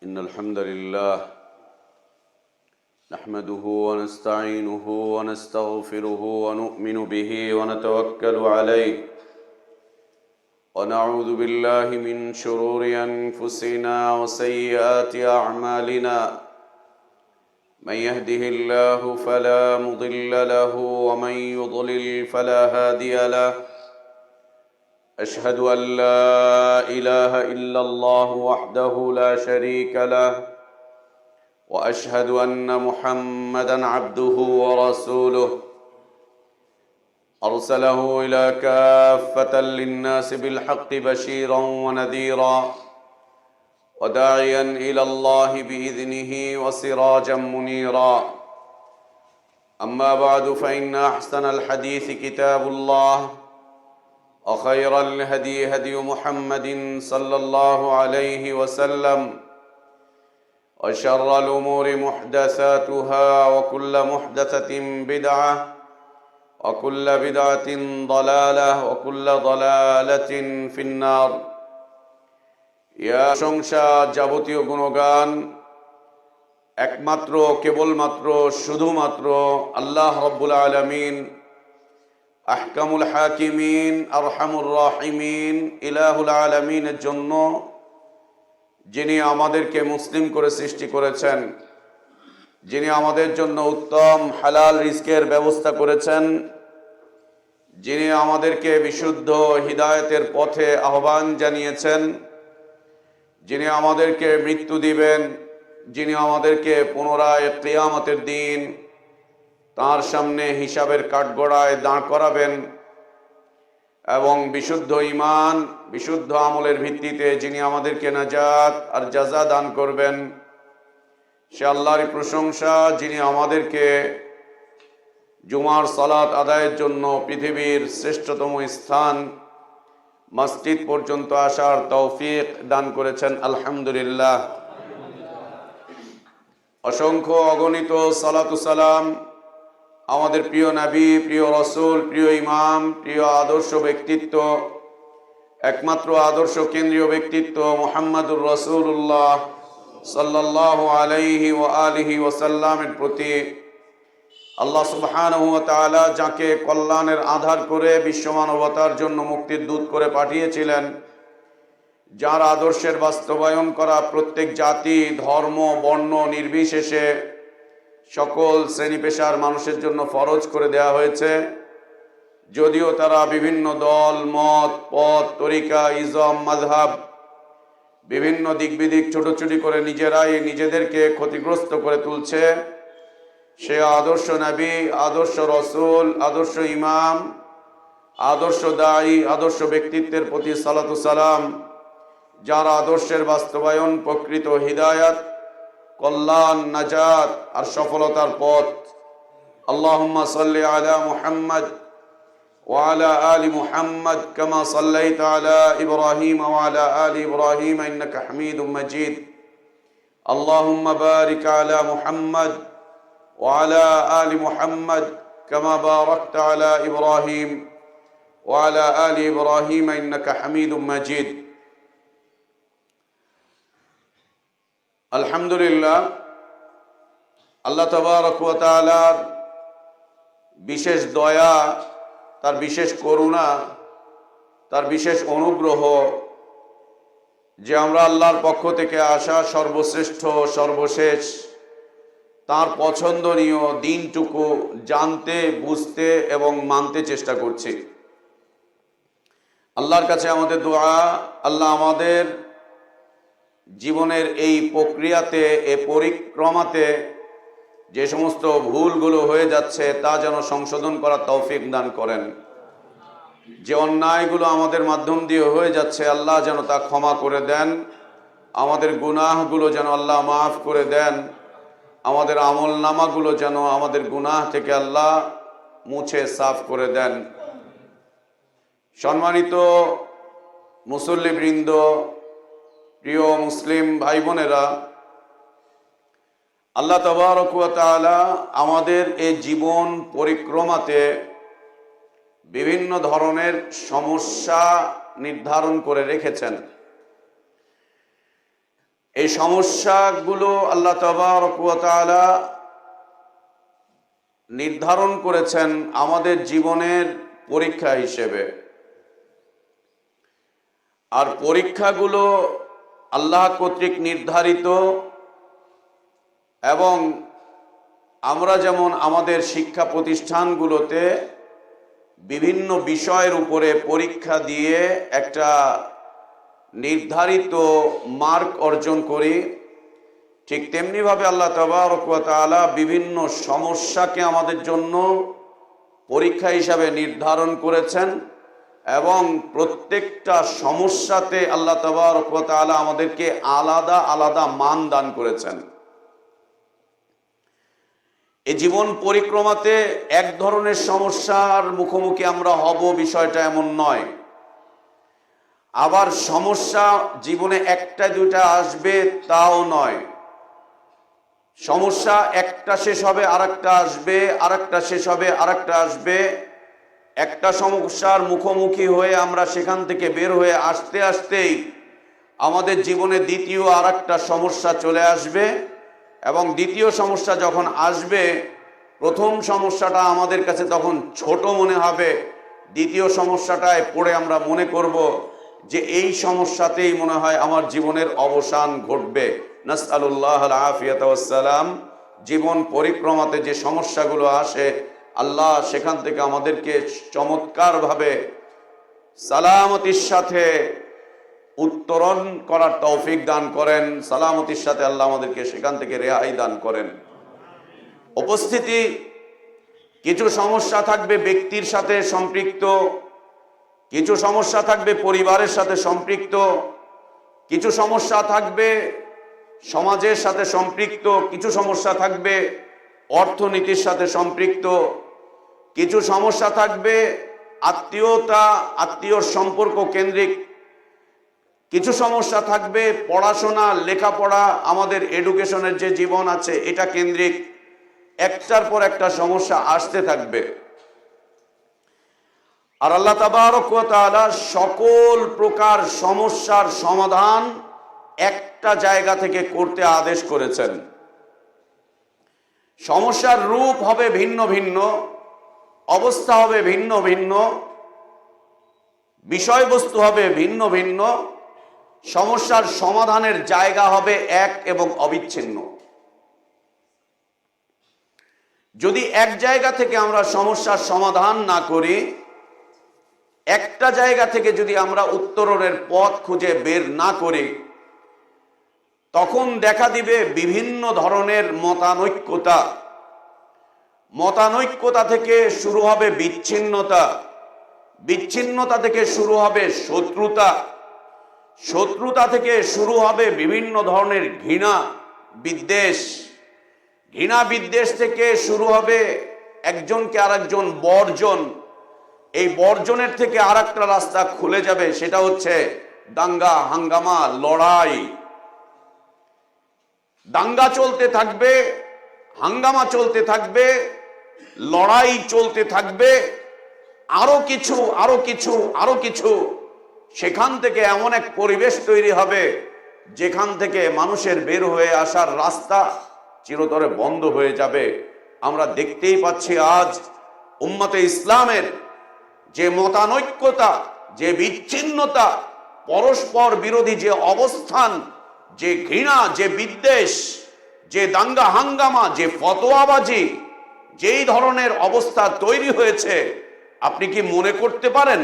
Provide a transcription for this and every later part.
إن الحمد لله نحمده ونستعينه ونستغفره ونؤمن به ونتوكل عليه ونعوذ بالله من شرور أنفسنا وسيئات أعمالنا من يهده الله فلا مضل له ومن يضلل فلا هادي له أشهد أن لا إله إلا الله وحده لا شريك له وأشهد أن محمدًا عبده ورسوله أرسله إلى كافة للناس بالحق بشيرًا ونذيرًا وداعيًا إلى الله بإذنه وسراجًا منيرًا أما بعد فإن أحسن الحديث كتاب الله وخير الهدي هدي محمد صلى الله عليه وسلم وشر الأمور محدثاتها وكل محدثة بدعة وكل بدعة ضلالة وكل ضلالة في النار يا প্রশংসা যাবতীয় গুণগান একমাত্র কেবলমাত্র শুধুমাত্র আল্লাহ রাব্বুল আলামিন আহকামুল হাকিমিন আরহামুর রাহিমিন ইলাহুল আলামিনের জন্য, যিনি আমাদেরকে মুসলিম করে সৃষ্টি করেছেন, যিনি আমাদের জন্য উত্তম হালাল রিজকের ব্যবস্থা করেছেন, যিনি আমাদেরকে বিশুদ্ধ হিদায়াতের পথে আহ্বান জানিয়েছেন, যিনি আমাদেরকে মৃত্যু দিবেন, যিনি আমাদেরকে পুনরায় কিয়ামতের দিন তার সামনে হিসাবের কাঠগড়ায় দাঁড় করাবেন এবং বিশুদ্ধ ঈমান বিশুদ্ধ আমলের ভিত্তিতে যিনি আমাদেরকে নাজাত আর জাযা দান করবেন, সে আল্লাহরই প্রশংসা, যিনি আমাদেরকে জুমার সালাত আদায়ের জন্য পৃথিবীর শ্রেষ্ঠতম স্থান মসজিদ পর্যন্ত আসার তৌফিক দান করেছেন। আলহামদুলিল্লাহ। অসংখ্য অগণিত সালাতু সালাম আমাদের প্রিয় নবী, প্রিয় রসুল, প্রিয় ইমাম, প্রিয় আদর্শ ব্যক্তিত্ব, একমাত্র আদর্শ কেন্দ্রীয় ব্যক্তিত্ব মুহাম্মদুর রাসূলুল্লাহ সাল্লাল্লাহু আলাইহি ওয়া আলিহি ওয়াসাল্লামের প্রতি আল্লাহ সুবহানাহু ওয়া তাআলা যাকে কল্যাণের আধার করে বিশ্ব মানবতার জন্য মুক্তির দূত করে পাঠিয়েছিলেন, যার আদর্শের বাস্তবায়ন করা প্রত্যেক জাতি, ধর্ম, বর্ণ নির্বিশেষে সকল শ্রেণী পেশার মানুষের জন্য ফরজ করে দেয়া হয়েছে, যদিও তারা বিভিন্ন দল, মত, পথ, তরিকা, ইজম, মাযহাব, বিভিন্ন দিক বিদিক ছোটাছুটি করে নিজেরাই নিজেদেরকে ক্ষতিগ্রস্ত করে তুলছে। সে আদর্শ নবী, আদর্শ রসুল, আদর্শ ইমাম, আদর্শ দায়ী, আদর্শ ব্যক্তিত্বের প্রতি সালাতু সালাম, যার আদর্শের বাস্তবায়ন প্রকৃত হিদায়াত, কল্যাণ, নাজাত আর সফলতার পথ। আল্লাহুম্মা সাল্লি আলা মুহাম্মদ ওয়া আলা আলি মুহাম্মদ কামা সাল্লাইতা আলা ইব্রাহিম ওয়া আলা আলি ইব্রাহিম ইন্নাকা হামিদুম মাজিদ। আল্লাহুম্মা বারিক আলা মুহাম্মদ ওয়া আলা আলি মুহাম্মদ কামা বারাকতা আলা ইব্রাহিম ওয়া আলা আলি ইব্রাহিম ইন্নাকা হামিদুম মাজিদ। আলহামদুলিল্লাহ, আল্লাহ তাবারক ওয়া তাআলার বিশেষ দয়া, তার বিশেষ করুণা, তার বিশেষ অনুগ্রহ যে আমরা আল্লাহর পক্ষ থেকে আসা সর্বশ্রেষ্ঠ, সর্বশেষ, তার পছন্দনীয় দিনটুকু জানতে, বুঝতে এবং মানতে চেষ্টা করছি। আল্লাহর কাছে আমাদের দোয়া, আল্লাহ আমাদের জীবনের এই প্রক্রিয়াতে, এই পরিক্রমাতে যে সমস্ত ভুলগুলো হয়ে যাচ্ছে তা যেন সংশোধন করার তৌফিক দান করেন। যে অন্যায়গুলো আমাদের মাধ্যম দিয়ে হয়ে যাচ্ছে আল্লাহ যেন তা ক্ষমা করে দেন। আমাদের গুনাহগুলো যেন আল্লাহ মাফ করে দেন। আমাদের আমল নামাগুলো যেন আমাদের গুনাহ থেকে আল্লাহ মুছে সাফ করে দেন। সম্মানিত মুসল্লিবৃন্দ, প্রিয় মুসলিম ভাই বোনেরা, আল্লাহ তাবারক ওয়া তাআলা আমাদের এই জীবন পরিক্রমাতে বিভিন্ন ধরনের সমস্যা নির্ধারণ করে রেখেছেন। এই এই সমস্যাগুলো আল্লাহ তাবারক ওয়া তাআলা নির্ধারণ করেছেন আমাদের জীবনের পরীক্ষা হিসেবে। আর পরীক্ষাগুলো আল্লাহ কর্তৃক নির্ধারিত, এবং আমরা যেমন আমাদের শিক্ষা প্রতিষ্ঠানগুলোতে বিভিন্ন বিষয়ের উপরে পরীক্ষা দিয়ে একটা নির্ধারিত মার্ক অর্জন করি, ঠিক তেমনিভাবে আল্লাহ তাবারক ওয়া তাআলা বিভিন্ন সমস্যাকে আমাদের জন্য পরীক্ষা হিসাবে নির্ধারণ করেছেন, এবং প্রত্যেকটা সমস্যাতে আল্লাহ তাবারক ওয়া তাআলা আমাদেরকে আলাদা আলাদা মান দান করেছেন। এই জীবন পরিক্রমাতে এক ধরনের সমস্যার মুখোমুখি আমরা হব বিষয়টা এমন নয়। আবার সমস্যা জীবনে একটা দুইটা আসবে তাও নয়। সমস্যা একটা শেষ হবে আরেকটা আসবে, আরেকটা শেষ হবে আরেকটা আসবে। একটা সমস্যার মুখোমুখি হয়ে আমরা সেখান থেকে বের হয়ে আসতে আসতেই আমাদের জীবনে দ্বিতীয় আরেকটা সমস্যা চলে আসবে, এবং দ্বিতীয় সমস্যা যখন আসবে প্রথম সমস্যাটা আমাদের কাছে তখন ছোট মনে হবে, দ্বিতীয় সমস্যাটায় পড়ে আমরা মনে করব যে এই সমস্যাতেই মনে হয় আমার জীবনের অবসান ঘটবে। নাসআলুল্লাহ আল আফিয়াতা ওয়াস সালাম। জীবন পরিক্রমাতে যে সমস্যাগুলো আসে আল্লাহ সেখান থেকে আমাদেরকে চমৎকারভাবে সালামতির সাথে উত্তরণ করার তৌফিক দান করেন। সালামতির সাথে আল্লাহ আমাদেরকে সেখান থেকে রেহাই দান করেন। উপস্থিতি, কিছু সমস্যা থাকবে ব্যক্তির সাথে সম্পৃক্ত, কিছু সমস্যা থাকবে পরিবারের সাথে সম্পৃক্ত, কিছু সমস্যা থাকবে সমাজের সাথে সম্পৃক্ত, কিছু সমস্যা থাকবে অর্থনীতির সাথে সম্পৃক্ত, কিছু সমস্যা থাকবে আত্মীয় সম্পর্ক কেন্দ্রিক, কিছু সমস্যা থাকবে পড়াশোনা লেখাপড়া আমাদের এডুকেশনের যে জীবন আছে এটা কেন্দ্রিক। একটার পর একটা সমস্যা আসতে থাকবে। আর আল্লাহ তাবারক ওয়া তাআলা সকল প্রকার সমস্যার সমাধান একটা জায়গা থেকে করতে আদেশ করেছেন। সমস্যার রূপ হবে ভিন্ন ভিন্ন, অবস্থা হবে ভিন্ন ভিন্ন, বিষয়বস্তু হবে ভিন্ন ভিন্ন, সমস্যার সমাধানের জায়গা হবে এক এবং অবিচ্ছিন্ন। যদি এক জায়গা থেকে আমরা সমস্যার সমাধান না করি, একটা জায়গা থেকে যদি আমরা উত্তরণের পথ খুঁজে বের না করি, তখন দেখা দিবে বিভিন্ন ধরনের মতানৈক্যতা। মতানৈক্যতা থেকে শুরু হবে বিচ্ছিন্নতা, বিচ্ছিন্নতা থেকে শুরু হবে শত্রুতা, শত্রুতা থেকে শুরু হবে বিভিন্ন ধরনের ঘৃণা বিদ্বেষ, ঘৃণা বিদ্বেষ থেকে শুরু হবে একজনকে আরেকজন বর্জন, এই বর্জনের থেকে আরেকটা রাস্তা খুলে যাবে, সেটা হচ্ছে দাঙ্গা হাঙ্গামা লড়াই। দাঙ্গা চলতে থাকবে, হাঙ্গামা চলতে থাকবে, লড়াই চলতে থাকবে, আরো কিছু, সেখান থেকে এমন এক পরিবেশ তৈরি হবে যেখান থেকে মানুষের বের হয়ে আসার রাস্তা চিরতরে বন্ধ হয়ে যাবে। আমরা দেখতেই পাচ্ছি আজ উম্মতে ইসলামের যে মতানৈক্যতা, যে বিচ্ছিন্নতা, পরস্পর বিরোধী যে অবস্থান, যে ঘৃণা, যে বিদ্বেষ, যে দাঙ্গা হাঙ্গামা, যে ফতোয়াবাজি, যেই ধরনের অবস্থা তৈরি হয়েছে, আপনি কি মনে করতে পারেন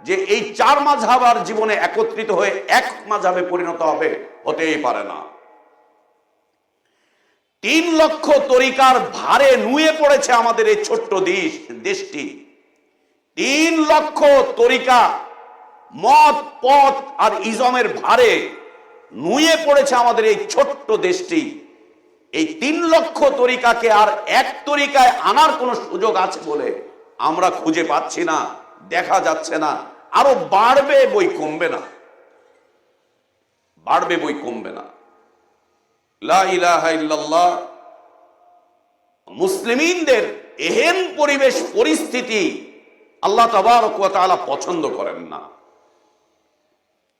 যে এই চার মাযহাব আর জীবনে একত্রিত হয়ে এক মাযহাবে পরিণত হবে? হতেই পারে না। 3 লক্ষ তরিকার ভারে নুয়ে পড়েছে আমাদের এই ছোট্ট দেশটি। 3 লক্ষ তরিকা, মত পথ আর ইজমের ভারে নুয়ে পড়েছে আমাদের এই ছোট্ট দেশটি। এই 3 লক্ষ তরিকাকে আর এক তরিকায় আনার কোন সুযোগ আছে বলে আমরা খুঁজে পাচ্ছি না, দেখা যাচ্ছে না। আরো বাড়বে বই কমবে না, বাড়বে বই কমবে না। লা ইলাহা ইল্লাল্লাহ। মুসলিমিনদের এহেন পরিবেশ পরিস্থিতি আল্লাহ তাবারক ওয়া তাআলা পছন্দ করেন না।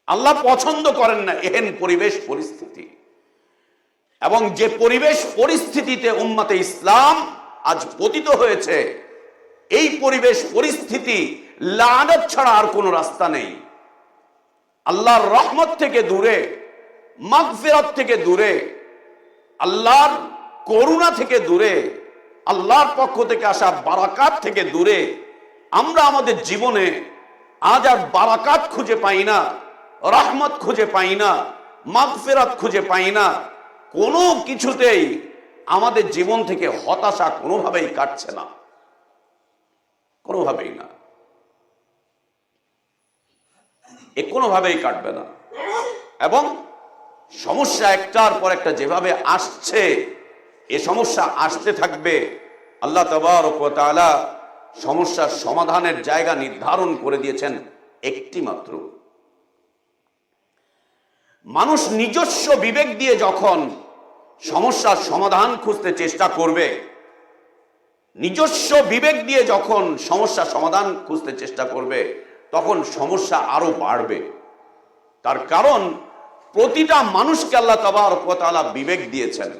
আল্লাহ পছন্দ করেন না এহেন পরিবেশ পরিস্থিতি। এবং যে পরিবেশ পরিস্থিতিতে উম্মতে ইসলাম আজ পতিত হয়েছে, এই পরিবেশ পরিস্থিতি লানত ছাড়া আর কোনো রাস্তা নেই। আল্লাহর রহমত থেকে দূরে, মাগফিরাত থেকে দূরে, আল্লাহর করুণা থেকে দূরে, আল্লাহর পক্ষ থেকে আসা বারাকাত থেকে দূরে আমরা আমাদের জীবনে আজ আর বারাকাত খুঁজে পাই না, রহমত খুঁজে পাই না, মাগফিরাত খুঁজে পাই না। কোনো কিছুতেই আমাদের জীবন থেকে হতাশা কোনোভাবেই কাটছে না, কোনোভাবেই না, এ কোনোভাবেই কাটবে না। এবং সমস্যা একটার পর একটা যেভাবে আসছে, এ সমস্যা আসতে থাকবে। আল্লাহ তাবারক ওয়া তাআলা সমস্যার সমাধানের জায়গা নির্ধারণ করে দিয়েছেন একটি মাত্র। মানুষ নিজস্ব বিবেক দিয়ে যখন সমস্যার সমাধান খুঁজতে চেষ্টা করবে, নিজস্ব বিবেক দিয়ে যখন সমস্যার সমাধান খুঁজতে চেষ্টা করবে, তখন সমস্যা আরো বাড়বে। তার কারণ প্রতিটা মানুষকে আল্লাহ তাবারক ওয়া তাআলা বিবেক দিয়েছেন,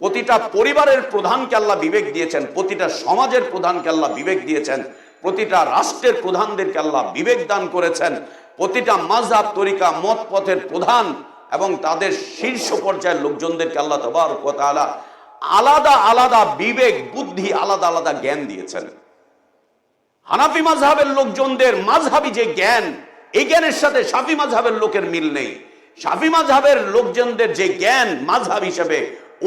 প্রতিটা পরিবারের প্রধানকে আল্লাহ বিবেক দিয়েছেন, প্রতিটা সমাজের প্রধানকে আল্লাহ বিবেক দিয়েছেন, প্রতিটা রাষ্ট্রের প্রধানদেরকে আল্লাহ বিবেক দান করেছেন, প্রতিটা মাযহাব, তরিকা, মত পথের প্রধান এবং তাদের শীর্ষ পর্যায়ের লোকজনদেরকে আল্লাহ তাবারক ওয়া তাআলা আলাদা আলাদা বিবেক, বুদ্ধি, আলাদা আলাদা জ্ঞান দিয়েছেন। হানাফি মাযহাবের লোকজনদের মাযহাবী যে জ্ঞান, এই জ্ঞানের সাথে শাফি মাযহাবের লোকের মিল নেই। শাফি মাযহাবের লোকজনদের যে জ্ঞান মাযহাব হিসেবে,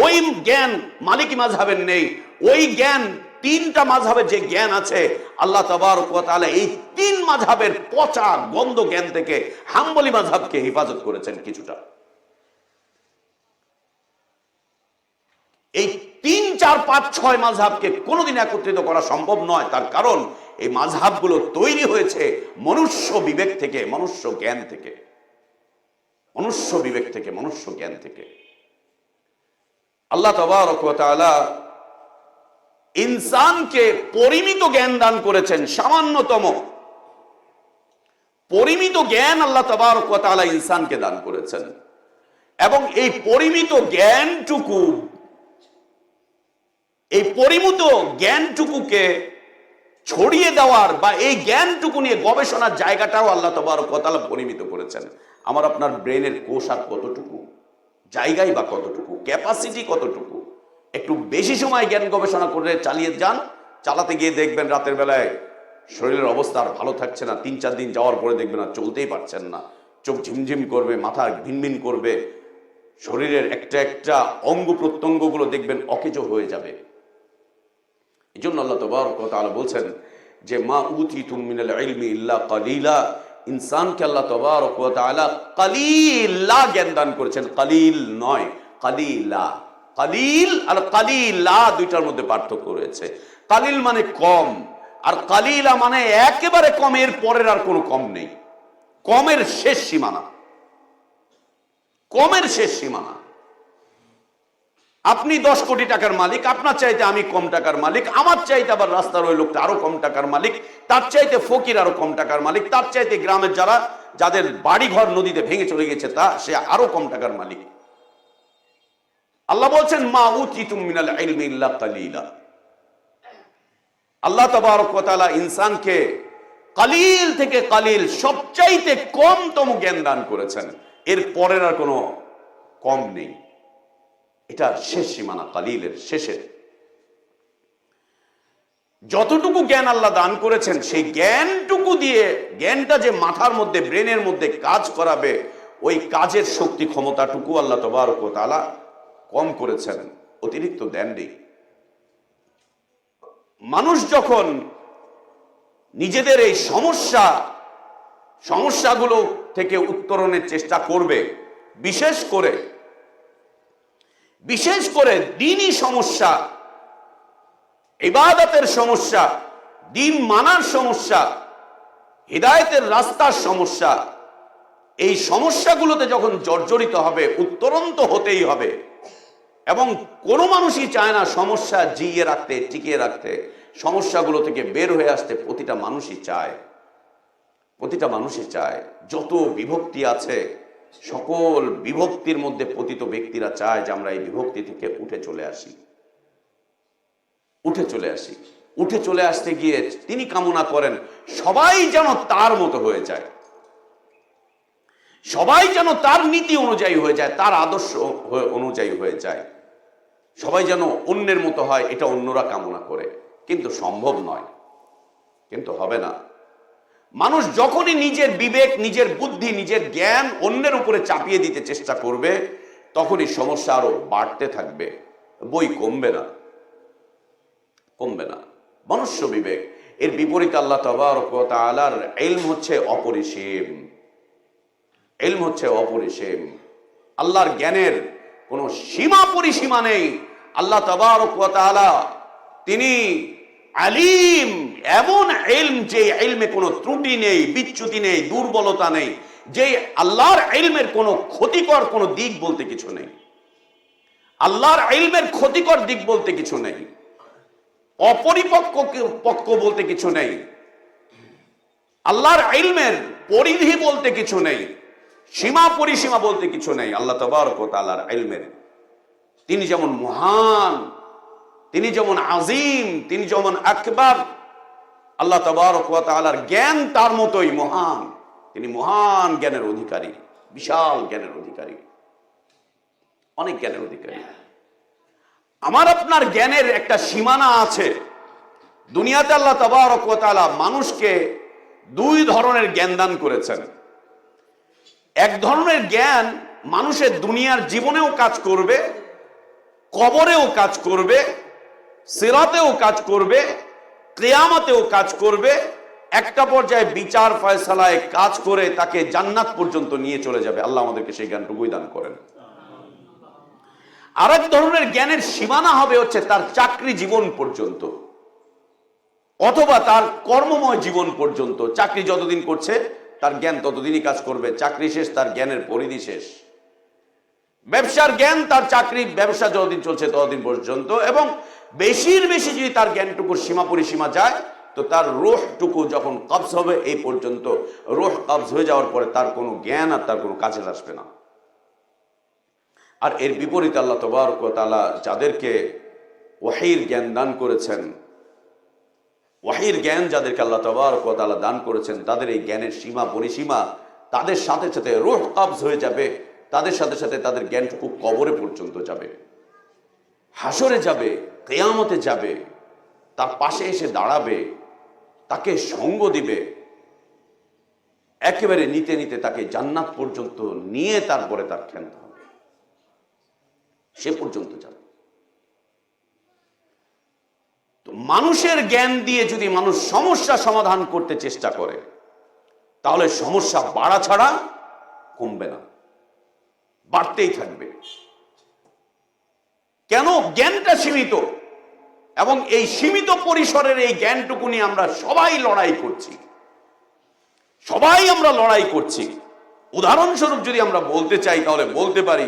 ওই জ্ঞান মালিকি মাযহাবের নেই। ওই জ্ঞান, তিনটা মাযহাবের যে জ্ঞান আছে, আল্লাহ তাবারক ওয়া তাআলা এই তিন মাযহাবের পচা গন্ধ জ্ঞান থেকে হাম্বলি মাযহাবকে হেফাজত করেছেন কিছুটা। এই 3, 4, 5, 6 মাযহাবকে কোনোদিন একত্রিত করা সম্ভব নয়। তার কারণ এই মাযহাবগুলো তৈরি হয়েছে মনুষ্য বিবেক থেকে, মনুষ্য জ্ঞান থেকে, মনুষ্য বিবেক থেকে, মনুষ্য জ্ঞান থেকে। আল্লাহ তাবারক ওয়া তাআলা ইনসানকে পরিমিত জ্ঞান দান করেছেন, সামান্যতম পরিমিত জ্ঞান আল্লাহ তাবারক ওয়া তাআলা ইনসানকে দান করেছেন। এবং এই পরিমিত জ্ঞানটুকু, এই পরিমিত জ্ঞানটুকুকে ছড়িয়ে দেওয়ার বা এই জ্ঞানটুকু নিয়ে গবেষণার জায়গাটাও আল্লাহ তাবারক ওয়া তাআলা পরিমিত করেছেন। আমার আপনার ব্রেনের কোষ আর কতটুকু, জায়গায় বা কতটুকু, ক্যাপাসিটি কতটুকু। একটু বেশি সময় জ্ঞান গবেষণা করে চালিয়ে যান, চালাতে গিয়ে দেখবেন রাতের বেলায় শরীরের অবস্থা আর ভালো থাকছে না। 3-4 দিন যাওয়ার পরে দেখবেন আর চলতেই পারছেন না, চোখ ঝিমঝিম করবে, মাথা ভিনভিন করবে, শরীরের একটা একটা অঙ্গ প্রত্যঙ্গগুলো দেখবেন অকেজ হয়ে যাবে। এই জন্য আল্লাহ তাবারক ওয়া তাআলা বলছেন যে মা উতিতুম মিনাল ইলমি ইল্লা কালিলা, ইনসানকে আল্লাহ তাবারক ওয়া তাআলা কালিলা জ্ঞান দান করেছেন, কালিল নয়, কালিলা। কালিল আর কালিলা দুইটার মধ্যে পার্থক্য রয়েছে। কালিল মানে কম, আর কালিলা মানে একেবারে কম, এর পরের আর কোনো কম নেই, কমের শেষ সীমানা, কমের শেষ সীমানা। আপনি 10 কোটি টাকার মালিক, আপনার চাইতে আমি কম টাকার মালিক, আমার চাইতে আবার রাস্তার ওই লোকটা আরো কম টাকার মালিক, তার চাইতে ফকির আরো কম টাকার মালিক, তার চাইতে গ্রামের যাদের বাড়ি ঘর নদীতে ভেঙে চলে গেছে সে আরো কম টাকার মালিক। আল্লাহ বলছেন মা উতিতুম মিনাল ইলমি ইল্লা কালিলা। আল্লাহ তাবারক ওয়া তাআলা ইনসানকে কালিল থেকে কালিল, সবচাইতে কমতম জ্ঞান দান করেছেন, এর পরের আর কোনো কম নেই। এটা শেষ সীমানা, কালিলের শেষের। যতটুকু জ্ঞান আল্লাহ দান করেছেন, সেই জ্ঞানটুকু দিয়ে, জ্ঞানটা যে মাথার মধ্যে, ব্রেনের মধ্যে কাজ করাবে, ওই কাজের শক্তি ক্ষমতাটুকু আল্লাহ তাবারক ওয়া তাআলা কম করেছেন, অতিরিক্ত দেন নেই। মানুষ যখন নিজেদের এই সমস্যাগুলো থেকে উত্তরণের চেষ্টা করবে, বিশেষ করে দ্বীনি সমস্যা, ইবাদতের সমস্যা, দ্বীন মানার সমস্যা, হিদায়াতের রাস্তার সমস্যা, এই সমস্যাগুলোতে যখন জর্জরিত হবে, উত্তরণ তো হতেই হবে। এবং কোনো মানুষই চায় না সমস্যা জিইয়ে রাখতে, টিকিয়ে রাখতে, সমস্যাগুলো থেকে বের হয়ে আসতে প্রতিটা মানুষই চায়, প্রতিটা মানুষই চায়। যত বিভক্তি আছে, সকল বিভক্তির মধ্যে পতিত ব্যক্তিরা চায় যে আমরা এই বিভক্তি থেকে উঠে চলে আসি। উঠে চলে আসতে গিয়ে তিনি কামনা করেন সবাই যেন তার মতো হয়ে যায়, সবাই যেন তার নীতি অনুযায়ী হয়ে যায়, তার আদর্শ অনুযায়ী হয়ে যায়, সবাই যেন অন্যের মতো হয়, এটা অন্যরা কামনা করে। কিন্তু সম্ভব নয়, কিন্তু হবে না। মানুষ যখনই নিজের বিবেক, নিজের বুদ্ধি, নিজের জ্ঞান অন্যের উপরে চাপিয়ে দিতে চেষ্টা করবে, তখনই সমস্যা আরো বাড়তে থাকবে, বই কমবে না। মনুষ্য বিবেক। এর বিপরীতে আল্লাহ তাবারক ওয়া তাআলার ইলম হচ্ছে অপরিসীম। আল্লাহর জ্ঞানের কোনো সীমা পরিসীমা নেই। আল্লাহ তাবারক ওয়া তাআলা তিনি আলিম, এমন ইলম যে ইলমে কোনো ত্রুটি নেই, বিচ্যুতি নেই, দুর্বলতা নেই, যে আল্লাহর ইলমের কোনো ক্ষতিকর কোনো দিক বলতে কিছু নেই। আল্লাহর ইলমের ক্ষতিকর দিক বলতে কিছু নেই, অপরিপক্ক বলতে কিছু নেই, আল্লাহর ইলমের পরিধি বলতে কিছু নেই, সীমা পরিসীমা বলতে কিছু নেই। আল্লাহ তাবারক ওয়া তাআলার ইলমের তিনি যেমন মহান, তিনি যেমন আজিম, তিনি যেমন আকবার, আল্লাহ তাবারক ওয়া তাআলার জ্ঞান তার মতোই মহান। তিনি মহান জ্ঞানের অধিকারী, বিশাল জ্ঞানের অধিকারী, অনেক জ্ঞানের অধিকারী। আমার আপনার জ্ঞানের একটা সীমানা আছে। দুনিয়াতে আল্লাহ তাবারক ওয়া তাআলা মানুষকে দুই ধরনের জ্ঞান দান করেছেন। এক ধরনের জ্ঞান মানুষের দুনিয়ার জীবনেও কাজ করবে, কবরেও কাজ করবে, সিরাতেও কাজ করবে, কিয়ামতেও কাজ করবে, একটা পর্যায়ে বিচার ফয়সালায় কাজ করে তাকে জান্নাত পর্যন্ত নিয়ে চলে যাবে। আল্লাহ আমাদেরকে সেই জ্ঞানটুকুই দান করেন। আরেক ধরনের জ্ঞানের সীমানা হবে হচ্ছে তার চাকরি জীবন পর্যন্ত, অথবা তার কর্মময় জীবন পর্যন্ত। চাকরি যতদিন করছে তার জ্ঞান ততদিনই কাজ করবে, চাকরি শেষ তার জ্ঞানের পরিধি শেষ। ব্যবসার জ্ঞান, তার চাকরি ব্যবসা যতদিন চলছে ততদিন পর্যন্ত, এবং বেশির বেশি যদি তার জ্ঞানটুকুর সীমা পরিসীমা যায় তো তার রূহটুকু যখন কবজ হবে এই পর্যন্ত। রূহ কবজ হয়ে যাওয়ার পরে তার কোনো জ্ঞান আর তার কোনো কাজে আসবে না। আর এর বিপরীতে আল্লাহ তাবারক ওয়া তাআলা যাদেরকে ওয়াহির জ্ঞান দান করেছেন, ওয়াহির জ্ঞান যাদেরকে আল্লাহ তাবারক ওয়া তাআলা দান করেছেন, তাদের এই জ্ঞানের সীমা পরিসীমা তাদের সাথে সাথে রূহ কবজ হয়ে যাবে, তাদের সাথে সাথে তাদের জ্ঞানটুকু কবরে পর্যন্ত যাবে, হাসরে যাবে, কিয়ামতে যাবে, তার পাশে এসে দাঁড়াবে, তাকে সঙ্গ দিবে, একেবারে নিতে নিতে তাকে জান্নাত পর্যন্ত নিয়ে তারপরে তার ক্ষান্ত হবে, সে পর্যন্ত যাবে। তো মানুষের জ্ঞান দিয়ে যদি মানুষ সমস্যা সমাধান করতে চেষ্টা করে তাহলে সমস্যা বাড়া ছাড়া কমবে না, বাড়তেই থাকবে। কেন? জ্ঞানটা সীমিত, এবং এই সীমিত পরিসরের এই জ্ঞানটুকু নিয়ে আমরা সবাই লড়াই করছি। উদাহরণস্বরূপ যদি আমরা বলতে চাই তাহলে বলতে পারি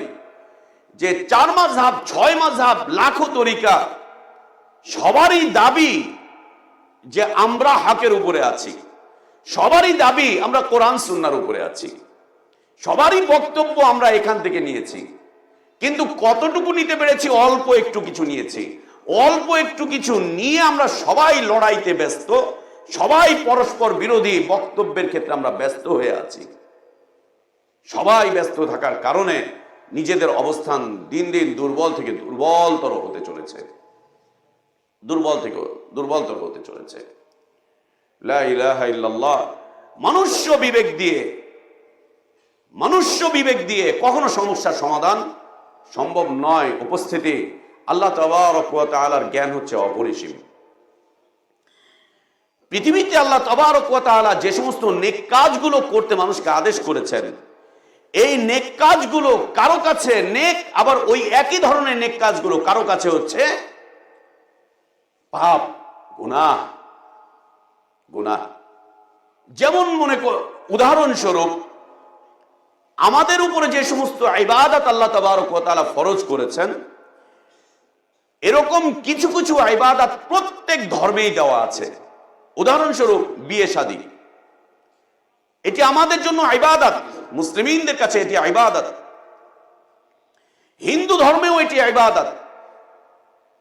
যে 4 মাযহাব, 6 মাযহাব, লাখো তরিকা, সবারই দাবি যে আমরা হকের উপরে আছি, সবারই দাবি আমরা কোরআন সুন্নাহর উপরে আছি, সবারই বক্তব্য আমরা এখান থেকে নিয়েছি। কিন্তু কতটুকু নিতে পেরেছি? অল্প একটু কিছু নিয়েছি। অল্প একটু কিছু নিয়ে আমরা সবাই লড়াইতে ব্যস্ত, সবাই পরস্পর বিরোধী বক্তব্যের ক্ষেত্রে আমরা ব্যস্ত হয়ে আছি। সবাই ব্যস্ত থাকার কারণে নিজেদের অবস্থান দিন দিন দুর্বল থেকে দুর্বলতর হতে চলেছে, দুর্বলতর হতে চলেছে। লা ইলাহা ইল্লাল্লাহ। মনুষ্য বিবেক দিয়ে কখনো সমস্যার সমাধান সম্ভব নয়। উপস্থিতি, আল্লাহ তাবারক ওয়া তাআলার জ্ঞান হচ্ছে অপরিসীম। পৃথিবীতে আল্লাহ তাবারক ওয়া তাআলা যে সমস্ত নেক কাজগুলো করতে মানুষকে আদেশ করেছেন, এই নেক কাজগুলো কারো কাছে নেক, আবার ওই একই ধরনের নেক কাজগুলো কারো কাছে হচ্ছে পাপ, গুনাহ। যেমন উদাহরণস্বরূপ আমাদের উপরে যে সমস্ত ইবাদত আল্লাহ তাবারক ওয়া তাআলা ফরজ করেছেন, এরকম কিছু কিছু ইবাদত প্রত্যেক ধর্মেই দেওয়া আছে। উদাহরণস্বরূপ বিয়ে শাদী, এটি আমাদের জন্য ইবাদত, মুসলিমদের কাছে এটি ইবাদত, হিন্দু ধর্মেও এটি ইবাদত,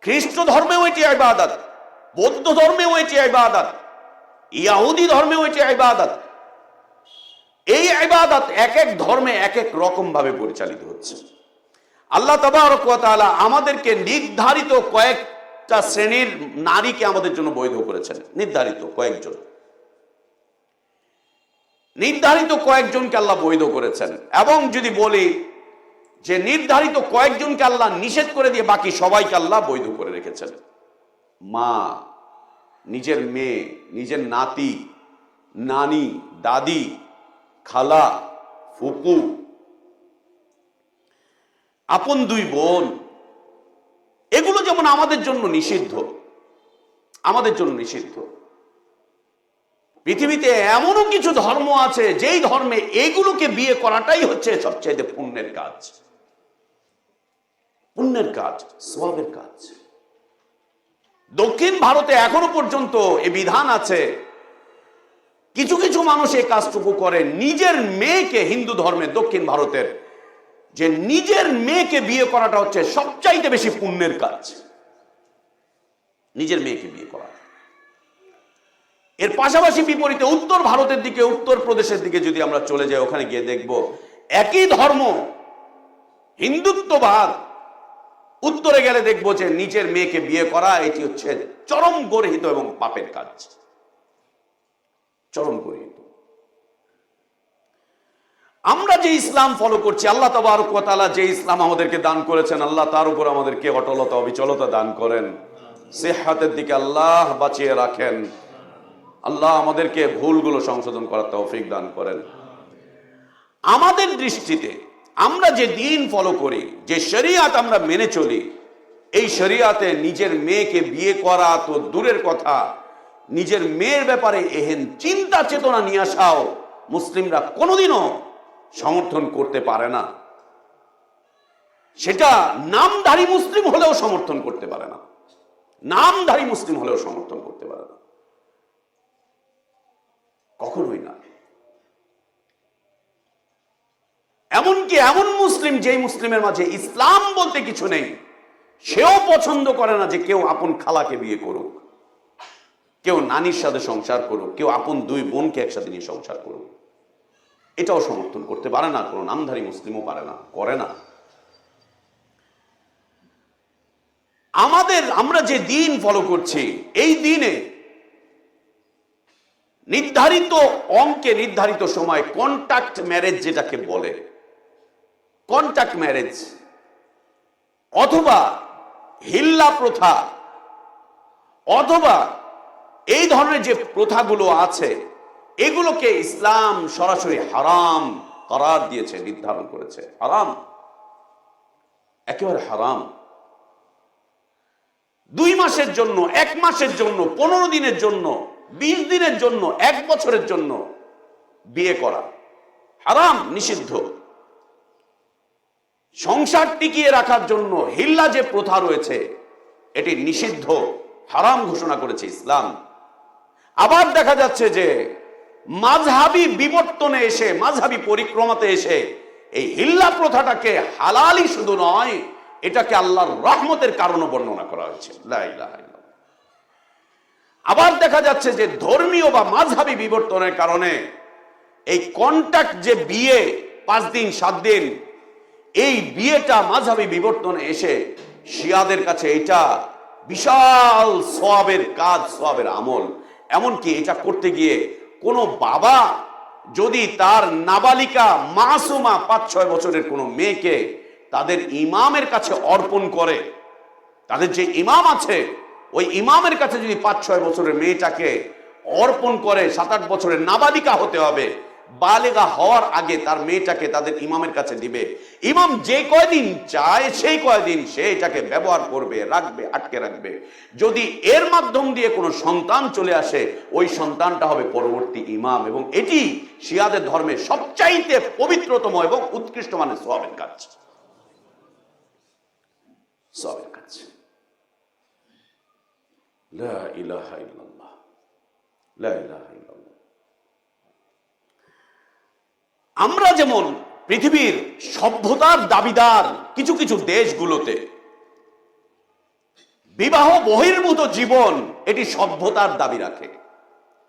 খ্রিস্ট ধর্মেও এটি ইবাদত, বৌদ্ধ ধর্মেও এটি ইবাদত, ইহুদি ধর্মেও এটি ইবাদত। এই ইবাদত এক এক ধর্মে এক এক রকম ভাবে পরিচালিত হচ্ছে। আল্লাহ তাবারক ওয়া তাআলা আমাদেরকে নির্ধারিত কয়েকটা শ্রেণীর নারীকে আমাদের জন্য বৈধ করেছেন, নির্ধারিত কয়েকজনকে আল্লাহ বৈধ করেছেন। এবং যদি বলি যে নির্ধারিত কয়েকজনকে আল্লাহ নিষেধ করে দিয়ে বাকি সবাইকে আল্লাহ বৈধ করে রেখেছেন। মা, নিজের মেয়ে, নিজের নাতি, নানি, দাদি, খালা, ফুপু, আপন দুই বোন, এগুলো যেমন আমাদের জন্য নিষিদ্ধ, পৃথিবীতে এমনও কিছু ধর্ম আছে যেই ধর্মে এগুলোকে বিয়ে করাটাই হচ্ছে সবচেয়ে পুণ্যের কাজ, সওয়াবের কাজ। দক্ষিণ ভারতে এখনো পর্যন্ত এই বিধান আছে, কিছু কিছু মানুষ এই কাজটুকু করে, নিজের মেয়েকে, হিন্দু ধর্মে দক্ষিণ ভারতের যে নিজের মেয়েকে বিয়ে করাটা হচ্ছে সবচাইতে বেশি পুণ্যের কাজ, নিজের মেয়েকে বিয়ে করা। এর পাশাপাশি বিপরীতে উত্তর ভারতের দিকে, উত্তর প্রদেশের দিকে যদি আমরা চলে যাই, ওখানে গিয়ে দেখব একই ধর্ম, হিন্দুত্ববাদ, উত্তরে গেলে দেখব যে নিজের মেয়েকে বিয়ে করা এটি হচ্ছে চরম গর্হিত এবং পাপের কাজ, চরম গর্হিত। আমরা যে ইসলাম ফলো করছি, আল্লাহ তাবারক ওয়া তাআলা যে ইসলাম আমাদেরকে দান করেছেন, আল্লাহ তার উপর আমাদেরকে অটলতা, অবিচলতা দান করেন, সিহহাতের দিকে আল্লাহ বাঁচিয়ে রাখেন, আল্লাহ আমাদেরকে ভুলগুলো সংশোধন করার তৌফিক দান করেন। আমাদের দৃষ্টিতে আমরা যে দিন ফলো করি, যে শরিয়াত আমরা মেনে চলি, এই শরিয়াতে নিজের মেয়েকে বিয়ে করা তো দূরের কথা, নিজের মেয়ের ব্যাপারে এহেন চিন্তা চেতনা নিয়ে আসাও মুসলিমরা কোনোদিনও সমর্থন করতে পারে না। সেটা নামধারী মুসলিম হলেও সমর্থন করতে পারে না, কখনোই না। এমনকি এমন মুসলিম, যেই মুসলিমের মাঝে ইসলাম বলতে কিছু নেই, সেও পছন্দ করে না যে কেউ আপন খালাকে বিয়ে করুক, কেউ নানির সাথে সংসার করুক, কেউ আপন দুই বোনকে একসাথে নিয়ে সংসার করুক। এটাও সমর্থন করতে পারে না, কোনো নামধারী মুসলিমও পারে না, করে না। আমরা যে দিন ফলো করছি, এই দিনে নির্ধারিত অঙ্কে, নির্ধারিত সময় কন্ট্যাক্ট ম্যারেজ যেটাকে বলে, কন্ট্যাক্ট ম্যারেজ অথবা হিল্লা প্রথা, অথবা এই ধরনের যে প্রথাগুলো আছে, এগুলোকে ইসলাম সরাসরি হারাম করার দিয়েছে, নির্ধারণ করেছে হারাম, একেবারে হারাম। 2 মাসের জন্য, 1 মাসের জন্য, 15 দিনের জন্য, 20 দিনের জন্য, 1 বছরের জন্য বিয়ে করা হারাম, নিষিদ্ধ। সংসার টিকিয়ে রাখার জন্য হিল্লা যে প্রথা রয়েছে, এটি নিষিদ্ধ, হারাম ঘোষণা করেছে ইসলাম। আবার দেখা যাচ্ছে যে মাযহাবী বিবর্তনে এসে, মাযহাবী পরিক্রমাতে এসে এই হিল্লা প্রথাটাকে হালালই শুধু নয়, এটাকে আল্লাহর রহমতের কারণও বর্ণনা করা হয়েছে। লা ইলাহা ইল্লাল্লাহ। আবার দেখা যাচ্ছে যে ধর্মীয় বা মাযহাবী বিবর্তনের কারণে এই কন্ট্যাক্ট যে বিয়ে 5 দিন 7 দিন, এই বিয়েটা মাযহাবী বিবর্তনে এসে শিয়াদের কাছে এটা বিশাল সওয়াবের কাজ, সওয়াবের আমল। এমনকি এটা করতে গিয়ে কোনো বাবা যদি তার নাবালিকা মাসুমা 5-6 বছরের কোনো মেয়েকে তাদের ইমামের কাছে অর্পণ করে, তাদের যে ইমাম আছে ওই ইমামের কাছে যদি 5-6 বছরের মেয়েটাকে অর্পণ করে, 7-8 বছরের নাবালিকা হতে হবে, বালেগা হওয়ার আগে তার মেয়েটাকে তাদের ইমামের কাছে দিবে। ইমাম যে কয়দিন চায় সেই কয়দিন সে এটাকে ব্যবহার করবে, রাখবে, আটকে রাখবে। যদি এর মাধ্যম দিয়ে কোনো সন্তান চলে আসে, ওই সন্তানটা হবে পরবর্তী ইমাম। এবং এটি শিয়াদের ধর্মে সবচাইতে পবিত্রতম এবং উৎকৃষ্ট মানের সওয়াবের কাজ, সওয়াবের কাজ। লা ইলাহা ইল্লাল্লাহ, লা ইলাহা ইল্লাল্লাহ। আমরা যেমন পৃথিবীর সভ্যতার দাবিদার কিছু কিছু দেশগুলোতে বিবাহ বহির্ভূত জীবন এটি সভ্যতার দাবি রাখে।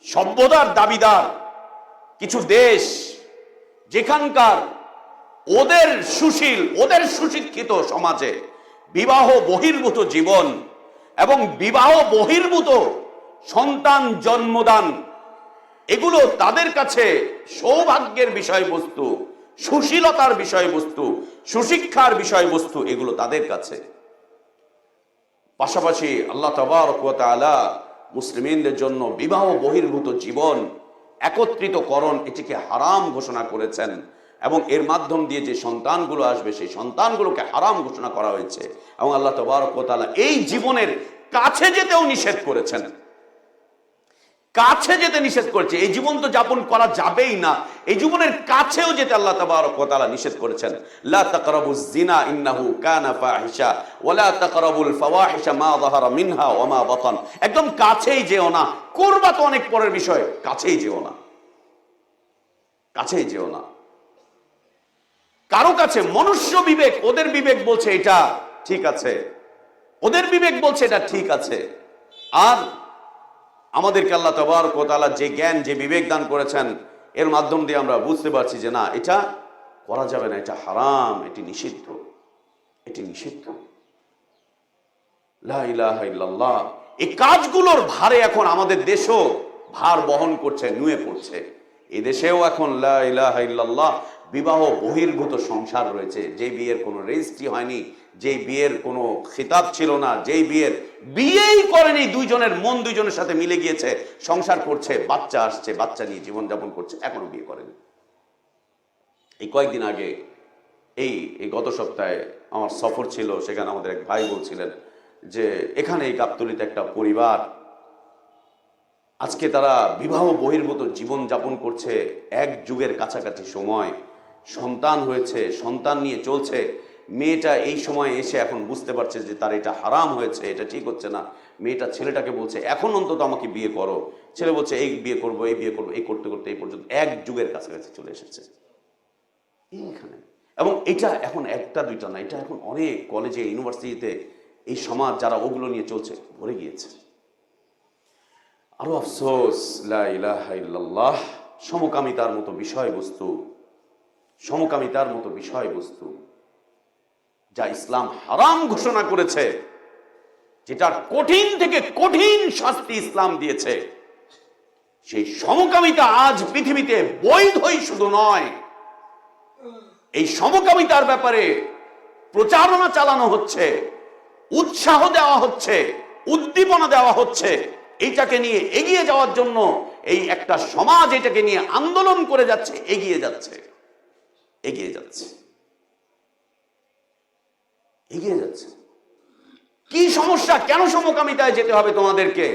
সভ্যতার দাবিদার কিছু দেশ যেখানকার ওদের সুশীল, ওদের সুশিক্ষিত সমাজে বিবাহ বহির্ভূত জীবন এবং বিবাহ বহির্ভূত সন্তান জন্মদান এগুলো তাদের কাছে সৌভাগ্যের বিষয়বস্তু, সুশীলতার বিষয়বস্তু, সুশিক্ষার বিষয়বস্তু, এগুলো তাদের কাছে। পাশাপাশি আল্লাহ তাবারক ওয়া তাআলা মুসলিমদের জন্য বিবাহ বহির্ভূত জীবন একত্রিতকরণ এটিকে হারাম ঘোষণা করেছেন এবং এর মাধ্যম দিয়ে যে সন্তানগুলো আসবে সেই সন্তানগুলোকে হারাম ঘোষণা করা হয়েছে এবং আল্লাহ তাবারক ওয়া তাআলা এই জীবনের কাছে যেতেও নিষেধ করেছেন। কাছে যেতে নিষেধ করেছে। এই জীবন তো যাপন করা যাবেই না, এই জীবনের কাছেও যেতে আল্লাহ তাবারক ওয়া তাআলা নিষেধ করেছেন। লা তাকরাবুজ জিনা ইন্নাহু কানা ফাহিশা ওয়া লা তাকরাবুল ফাওয়াহিশা মা যাহারা মিনহা ওয়া মা বাতান। একদম কাছেই যেও না, করবা তো অনেক পরের বিষয়, কাছেই যেও না, কাছেই যেও না। কারো কাছে মনুষ্য বিবেক, ওদের বিবেক বলছে এটা ঠিক আছে, ওদের বিবেক বলছে এটা ঠিক আছে। আর আমাদেরকে আল্লাহ তাবারক ওয়া তাআলা যে জ্ঞান, যে বিবেক দান করেছেন এর মাধ্যম দিয়ে আমরা বুঝতে পারছি যে না, এটা করা যাবে না, এটা হারাম, এটি নিষিদ্ধ, এটি নিষিদ্ধ। লা ইলাহা ইল্লাল্লাহ। এই কাজগুলোর ভারে এখন আমাদের দেশও ভার বহন করছে, নুয়ে পড়ছে। এই দেশেও এখন লা ইলাহা ইল্লাল্লাহ বিবাহ বহির্ভূত সংসার রয়েছে, যে বিয়ের কোনো রেজিস্ট্রি হয়নি, যে বিয়ের কোনো খিতাব ছিল না, যেই বিয়েই করেনি, দুইজনের মন দুইজনের সাথে মিলে গিয়েছে, সংসার করছে, বাচ্চা আসছে, বাচ্চা নিয়ে জীবনযাপন করছে, এখনো বিয়ে করেনি। এই কয়েকদিন আগে এই গত সপ্তাহে আমার সফর ছিল, সেখানে আমাদের এক ভাই বলছিলেন যে এখানে এই গাবতলীতে একটা পরিবার আজকে তারা বিবাহ বহির্ভূত জীবন যাপন করছে, এক যুগের কাছাকাছি সময়, সন্তান হয়েছে, সন্তান নিয়ে চলছে। মেয়েটা এই সময় এসে এখন বুঝতে পারছে যে তার এটা হারাম হয়েছে, এটা ঠিক হচ্ছে না। মেয়েটা ছেলেটাকে বলছে এখন অন্তত আমাকে বিয়ে করো। ছেলে বলছে এই বিয়ে করবো, এই বিয়ে করবো, এই করতে করতে এই পর্যন্ত এক যুগের কাছাকাছি চলে এসেছে এইখানে। এবং এটা এখন একটা দুইটা না, এটা এখন অনেক কলেজে, ইউনিভার্সিটিতে এই সমাজ যারা ওগুলো নিয়ে চলছে ভরে গিয়েছে। আরো আফসোস, লা ইলাহা ইল্লাল্লাহ, সমকামিতার মতো বিষয়বস্তু, সমকামিতার মতো বিষয়বস্তু যা ইসলাম হারাম ঘোষণা করেছে, যেটার কঠিন থেকে কঠিন শাস্তি ইসলাম দিয়েছে, সেই সমকামিতা আজ পৃথিবীতে বৈধই শুধু নয়, এই সমকামিতার ব্যাপারে প্রচারণা চালানো হচ্ছে, উৎসাহ দেওয়া হচ্ছে, উদ্দীপনা দেওয়া হচ্ছে। এইটাকে নিয়ে এগিয়ে যাওয়ার জন্য এই একটা সমাজ এটাকে নিয়ে আন্দোলন করে যাচ্ছে, এগিয়ে যাচ্ছে, এগিয়ে যাচ্ছে, এগিয়ে যাচ্ছে। কি সমস্যা? কেন সমকামিতায় যেতে হবে তোমাদেরকে?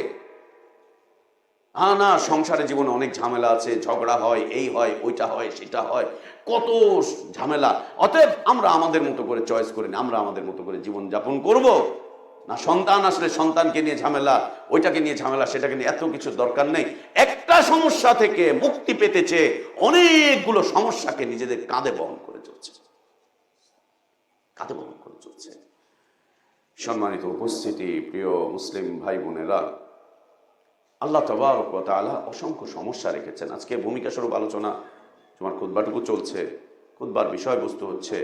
না, সংসারে জীবনে অনেক ঝামেলা আছে, ঝগড়া হয়, এই হয়, ওইটা হয়, সেটা হয়, কত ঝামেলা। অতএব আমরা আমাদের মতো করে চয়েস করি না, আমরা আমাদের মতো করে জীবন যাপন করব না। সন্তান আসলে সন্তানকে নিয়ে ঝামেলা, ওইটাকে নিয়ে ঝামেলা, সেটাকে নিয়ে এত কিছু দরকার নেই। একটা সমস্যা থেকে মুক্তি পেতে চেয়ে অনেকগুলো সমস্যাকে নিজেদের কাঁধে বহন করে চলছে, কাঁধে বহন করে চলছে। সম্মানিত উপস্থিতি, প্রিয় মুসলিম ভাই বোনেরা, আল্লাহ তাবারক ওয়া তাআলা অসংখ্য সমস্যা রেখেছেন। আজকে ভূমিকা স্বরূপ আলোচনা, তোমার খুতবাটুকু চলছে, খুতবার বিষয়বস্তু হচ্ছে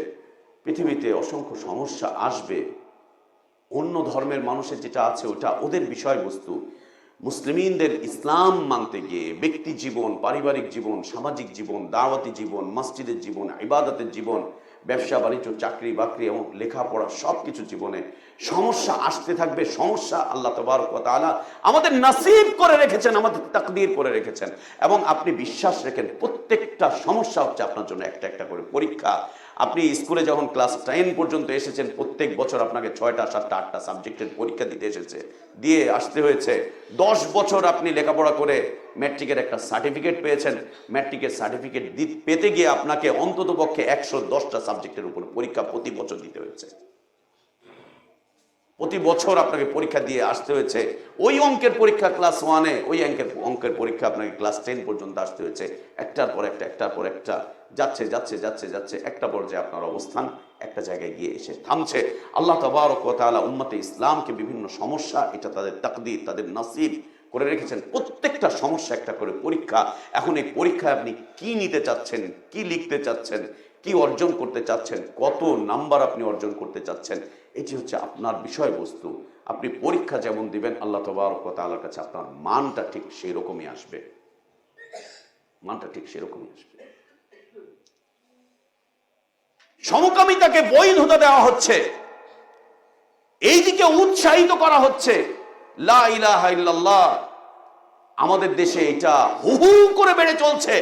পৃথিবীতে অসংখ্য সমস্যা আসবে। অন্য ধর্মের মানুষের যেটা আছে ওটা ওদের বিষয়বস্তু। মুসলিমদের ইসলাম মানতে গিয়ে ব্যক্তি জীবন, পারিবারিক জীবন, সামাজিক জীবন, দাওয়াতি জীবন, মসজিদের জীবন, ইবাদতের জীবন, ব্যবসা বাণিজ্য, চাকরি বাকরি এবং লেখাপড়া সবকিছু জীবনে সমস্যা আসতে থাকবে। সমস্যা আল্লাহ তাবারক ওয়া তাআলা আমাদের নসিব করে রেখেছেন, আমাদের তাকদীর করে রেখেছেন। এবং আপনি বিশ্বাস রাখেন প্রত্যেকটা সমস্যা হচ্ছে আপনার জন্য একটা একটা করে পরীক্ষা। আপনি স্কুলে যখন ক্লাস 10 পর্যন্ত এসেছেন, প্রত্যেক বছর আপনাকে 6টা 7টা 8টা সাবজেক্টের পরীক্ষা দিয়ে আসতে হয়েছে। 10 বছর আপনি লেখাপড়া করে ম্যাট্রিকের একটা সার্টিফিকেট পেয়েছেন। ম্যাট্রিকের সার্টিফিকেট পেতে গিয়ে আপনাকে অন্তত পক্ষে 110টা সাবজেক্টের উপর পরীক্ষা প্রতি বছর দিতে হয়েছে, প্রতি বছর আপনাকে পরীক্ষা দিয়ে আসতে হয়েছে। ওই অঙ্কের পরীক্ষা ক্লাস 1-এ, ওই অঙ্কের পরীক্ষা আপনাকে ক্লাস 10 পর্যন্ত আসতে হয়েছে। একটার পর একটা যাচ্ছে যাচ্ছে যাচ্ছে যাচ্ছে, একটা পর্যায়ে আপনার অবস্থান একটা জায়গায় গিয়ে এসে থামছে। আল্লাহ তাবারক ওয়া তাআলা উম্মতে ইসলামকে বিভিন্ন সমস্যা, এটা তাদের তাকদীর, তাদের নসিব করে রেখেছেন। প্রত্যেকটা সমস্যা একটা করে পরীক্ষা। এখন এই পরীক্ষায় আপনি কি নিতে চাচ্ছেন, কি লিখতে চাচ্ছেন, কি অর্জন করতে চাচ্ছেন, কত নাম্বার আপনি অর্জন করতে চাচ্ছেন, এটি হচ্ছে আপনার বিষয়বস্তু। আপনি পরীক্ষা যেমন দিবেন, আল্লাহ তাবারক ওয়া তাআলার কাছে আপনার মানটা ঠিক সেই রকমই আসবে, মানটা ঠিক সেরকমই আসবে। সমকামিতাকে বৈধতা দেওয়া হচ্ছে, এই দিকে উৎসাহিত করা হচ্ছে। লা ইলাহা ইল্লাল্লাহ আমাদের দেশে এটা হু হু করে বেড়ে চলছে,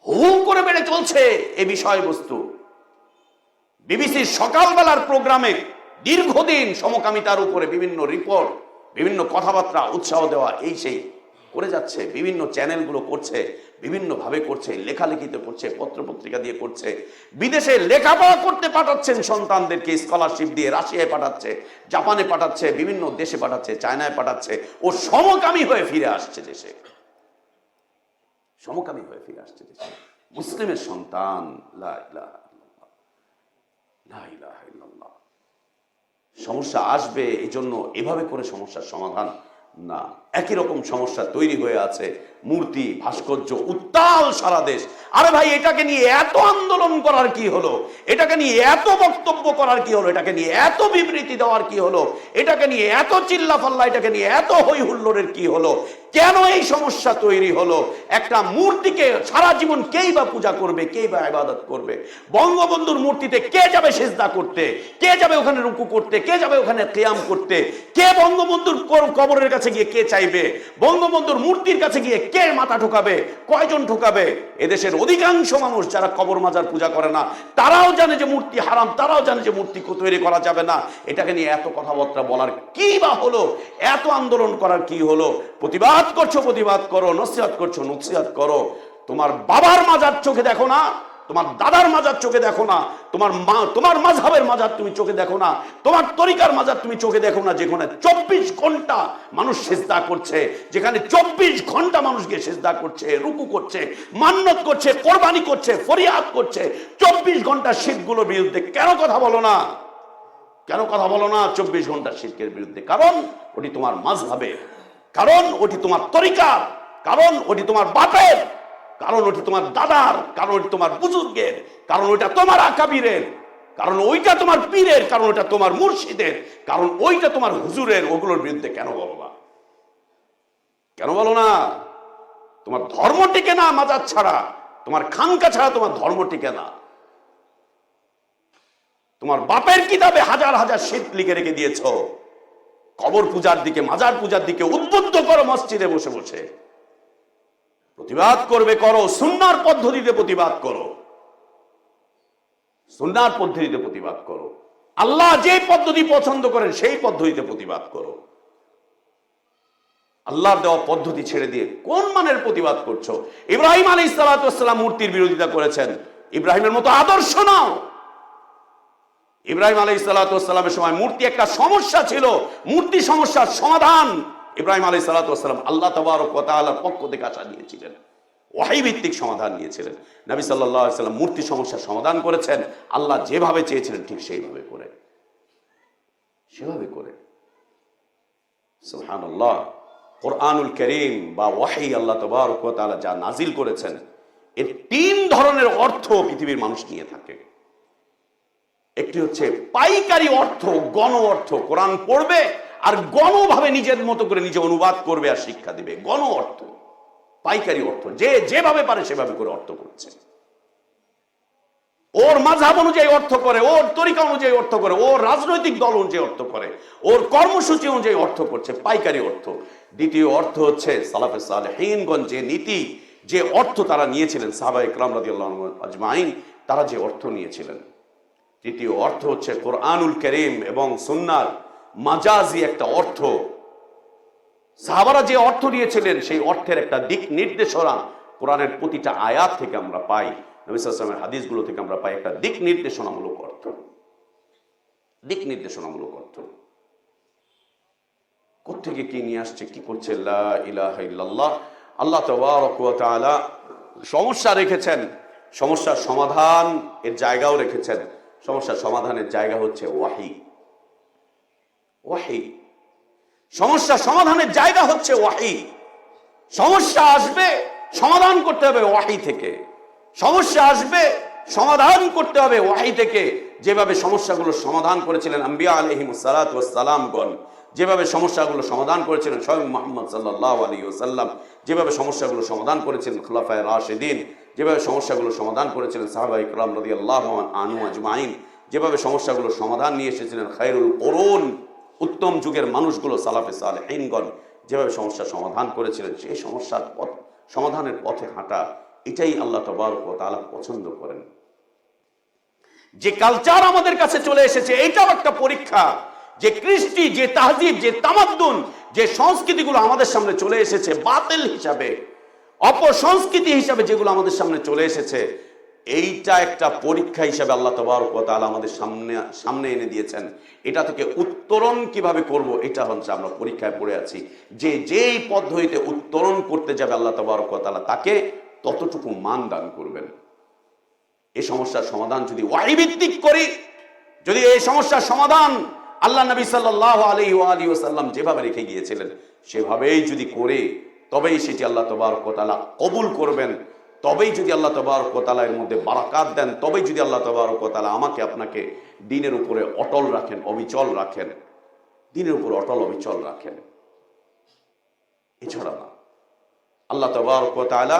হু হু করে বেড়ে চলছে এই বিষয়বস্তু। বিবিসির সকালবেলার প্রোগ্রামে দীর্ঘদিন সমকামিতার উপরে বিভিন্ন রিপোর্ট, বিভিন্ন কথাবার্তা, উৎসাহ দেওয়া, এই সেই করে যাচ্ছে। বিভিন্ন চ্যানেলগুলো করছে, বিভিন্নভাবে করছে, লেখালেখিতে করছে, পত্রপত্রিকা দিয়ে করছে। বিদেশে লেখাপড়া করতে পাঠাচ্ছেন সন্তানদেরকে, স্কলারশিপ দিয়ে রাশিয়ায় পাঠাচ্ছে, জাপানে পাঠাচ্ছে, বিভিন্ন দেশে পাঠাচ্ছে, চায়নায় পাঠাচ্ছে। ও সমকামী হয়ে ফিরে আসছে দেশে, সমকামী হয়ে ফিরে আসছে দেশে। মুসলিমের সন্তান, লা ইলাহা ইল্লাল্লাহ, লা ইলাহা ইল্লাল্লাহ। সমস্যা আসবে, এই জন্য এভাবে করে সমস্যার সমাধান না। একই রকম সমস্যা তৈরি হয়ে আছে, মূর্তি, ভাস্কর্য, উত্তাল সারা দেশ। আরে ভাই, এটাকে নিয়ে এত আন্দোলন করার কি হলো? এটাকে নিয়ে এত বক্তব্য করার কি হলো? এটাকে নিয়ে এত বিবৃতি দেওয়ার কি হলো? এটাকে নিয়ে এত চিল্লাফাল্লা, এটাকে নিয়ে এত হই হুল্লোড়ের কি হলো? কেন এই সমস্যা তৈরি হলো? একটা মূর্তিকে সারা জীবন কেই বা পূজা করবে, কেই বা ইবাদত করবে? বঙ্গবন্ধুর মূর্তিতে কে যাবে সিজদা করতে? কে যাবে ওখানে রুকু করতে? কে যাবে ওখানে কিয়াম করতে? কে বঙ্গবন্ধুর কবরের কাছে গিয়ে কে চাইবে? বঙ্গবন্ধুর মূর্তির কাছে গিয়ে কে মাথা ঠোকাবে? কয়জন ঠোকাবে? এদেশের অধিকাংশ মানুষ যারা কবর মাজার পূজা করে না, তারাও জানে যে মূর্তি হারাম, তারাও জানে যে মূর্তি তৈরি করা যাবে না। এটাকে নিয়ে এত কথাবার্তা বলার কি বা হলো? এত আন্দোলন করার কি হলো? প্রতিবাদ করছো, প্রতিবাদ করো, নসিহত করছো, নসিহত করো। তোমার বাবার মাজার চোখে দেখো না, তোমার দাদার মাজার চোখে দেখো না, তোমার মাযহাবের মাজার তুমি চোখে দেখো না, তোমার তরিকার মাজার তুমি চোখে দেখো না, যেখানে 24 ঘন্টা মানুষ সিজদা করছে, যেখানে 24 ঘন্টা মানুষ গিয়ে সিজদা করছে, রুকু করছে, মান্নত করছে, কোরবানি করছে, ফরিয়াদ করছে। 24 ঘন্টা শিরকগুলোর বিরুদ্ধে কেন কথা বলো না? কেন কথা বলো না 24 ঘন্টা শিরকের বিরুদ্ধে? কারণ ওটি তোমার মাযহাবের, কারণ ওটি তোমার তরিকার, কারণ ওটি তোমার বাপের, কারণ ওটি তোমার দাদার, কারণ ওটি তোমার বুজুর্গের, কারণ ওইটা তোমার আকাবিরের, কারণ ওইটা তোমার পীরের, কারণ ওইটা তোমার মুর্শিদের, কারণ ওইটা তোমার হুজুরের। ওগুলোর বিরুদ্ধে কেন বলো না? কেন বলো না? তোমার ধর্ম টিকে না মাজার ছাড়া, তোমার খানকা ছাড়া তোমার ধর্ম টিকে না। তোমার বাপের কিতাবে হাজার হাজার শিরক লিখে রেখে দিয়েছ। কবর পূজার দিকে, মাজার পূজার দিকে উদ্বুদ্ধ করো মসজিদে বসে বসে। প্রতিবাদ করবে, করো, সুন্নাহর পদ্ধতিতে প্রতিবাদ করো, সুন্নাহর পদ্ধতিতে প্রতিবাদ করো। আল্লাহ যে পদ্ধতি পছন্দ করেন সেই পদ্ধতিতে প্রতিবাদ করো। আল্লাহর দেওয়া পদ্ধতি ছেড়ে দিয়ে কোন মানের প্রতিবাদ করছো? ইব্রাহিম আলাইহিস সালাতু ওয়াস সালাম মূর্তির বিরোধিতা করেছেন, ইব্রাহিমের মতো আদর্শ নাও। ইব্রাহিম আলাইহিস সালাতু ওয়াস সালামের সময় মূর্তি একটা সমস্যা ছিল, মূর্তি সমস্যার সমাধান ইব্রাহিম আলাইহিস সালাতু ওয়াস সালাম আল্লাহ তাবারক ওয়া তাআলার পক্ষ থেকে আশা নিয়েছিলেন, ওহী ভিত্তিক সমাধান নিয়েছিলেন। নবী সাল্লাল্লাহু আলাইহি ওয়াসাল্লাম মূর্তি সমস্যার সমাধান করেছেন আল্লাহ যেভাবে চেয়েছিলেন ঠিক সেইভাবে করে, সেভাবে করে। সুবহানাল্লাহ। কোরআনুল কারীম বা ওহী আল্লাহ তাবারক ওয়া তাআলা যা নাজিল করেছেন, এর 3 ধরনের অর্থ পৃথিবীর মানুষ নিয়ে থাকে। একটি হচ্ছে পাইকারি অর্থ, গণ অর্থ। কোরআন পড়বে আর গণভাবে নিজের মতো করে নিজে অনুবাদ করবে আর শিক্ষা দিবে, গণ অর্থ। পাইকারি অর্থ, যে যেভাবে পারে সেভাবে করে অর্থ করছে, ওর মাযহাব অনুযায়ী অর্থ করে, ওর তরিকা অনুযায়ী অর্থ করে, ওর রাজনৈতিক দল অনুযায়ী অর্থ করে, ওর কর্মসূচি অনুযায়ী অর্থ করছে, পাইকারি অর্থ। দ্বিতীয় অর্থ হচ্ছে সালাফে সালেহীনগণ যে নীতি, যে অর্থ তারা নিয়েছিলেন, সাহাবায়ে কেরাম রাদিয়াল্লাহু আজমাইন তারা যে অর্থ নিয়েছিলেন। তৃতীয় অর্থ হচ্ছে কোরআনুল কারীম এবং সুন্নাহর মাজাজি একটা অর্থ। সাহাবারা যে অর্থ নিয়েছিলেন সেই অর্থের একটা দিক নির্দেশনা কোরআনের প্রতিটা আয়াত থেকে আমরা পাই, নবী সাল্লাল্লাহু আলাইহি ওয়াসাল্লামের হাদিসগুলো থেকে আমরা পাই একটা দিক নির্দেশনামূলক অর্থ। দিক নির্দেশনামূলক অর্থ। কোত্থেকে কি নিয়ে আসছে, কি করছে? লা ইলাহা ইল্লাল্লাহ। আল্লাহ তাবারক ওয়া তাআলা সমস্যা রেখেছেন, সমস্যার সমাধান এর জায়গাও রেখেছেন। সমস্যার সমাধানের জায়গা হচ্ছে ওয়াহি। ওয়াহি সমস্যা সমাধানের জায়গা হচ্ছে ওয়াহি। সমস্যা আসবে, সমাধান করতে হবে ওয়াহি থেকে। সমস্যা আসবে, সমাধান করতে হবে ওয়াহি থেকে। যেভাবে সমস্যাগুলো সমাধান করেছিলেন আম্বিয়া আলাইহিমুস সালাতু ওয়াস সালামগণ, যেভাবে সমস্যাগুলো সমাধান করেছিলেন স্বয়ং মুহাম্মদ সাল্লাল্লাহু আলাইহি ওয়াসাল্লাম, যেভাবে সমস্যাগুলো সমাধান করেছিলেন খুলাফায়ে রাশিদিন, যেভাবে সমস্যাগুলো সমাধান করেছিলেন সাহাবায়ে কিরাম রাদিয়াল্লাহু আনহুম আজমাইন, যেভাবে সমস্যাগুলো সমাধান নিয়ে এসেছিলেন খায়রুল কুরুন, উত্তম যুগের মানুষগুলো সালাফে সালেহিনগণ, যেভাবে সমস্যার সমাধান করেছিলেন, সেই সমস্যার সমাধানের পথে হাঁটা, এটাই আল্লাহ তাবারক ওয়া তাআলা পছন্দ করেন। যে কালচার আমাদের কাছে চলে এসেছে, এটাও একটা পরীক্ষা। যে কৃষ্টি, যে তাহজিব, যে তামাদ্দুন, যে সংস্কৃতিগুলো আমাদের সামনে চলে এসেছে বাতিল হিসাবে, অপসংস্কৃতি হিসাবে যেগুলো আমাদের সামনে চলে এসেছে, এইটা একটা পরীক্ষা হিসাবে আল্লাহ তাবারক ওয়া তাআলা আমাদের সামনে এনে দিয়েছেন। এটা থেকে উত্তরণ কিভাবে করব, এটা হচ্ছে আমরা পরীক্ষায় পড়ে আছি। যে যেই পদ্ধতিতে উত্তরণ করতে যাবে আল্লাহ তাবারক ওয়া তাআলা তাকে ততটুকু মান দান করবেন। এই সমস্যার সমাধান যদি ওয়াহী ভিত্তিক করি, যদি এই সমস্যার সমাধান আল্লাহ নবী সাল্লাল্লাহু আলাইহি ওয়া আলিহি ওয়াসাল্লাম যেভাবে রেখে গিয়েছিলেন সেভাবেই যদি করে, তবেই সেটি আল্লাহ তাবারক ওয়া তাআলা কবুল করবেন। তবেই যদি আল্লাহ তাবারক ওয়া তাআলা এর মধ্যে বারাকাত দেন, তবেই যদি আল্লাহ তাবারক ওয়া তাআলা আমাকে আপনাকে দ্বীনের উপরে অটল রাখেন, অবিচল রাখেন, দ্বীনের উপরে অটল অবিচল রাখেন। এছাড়া না। আল্লাহ তাবারক ওয়া তাআলা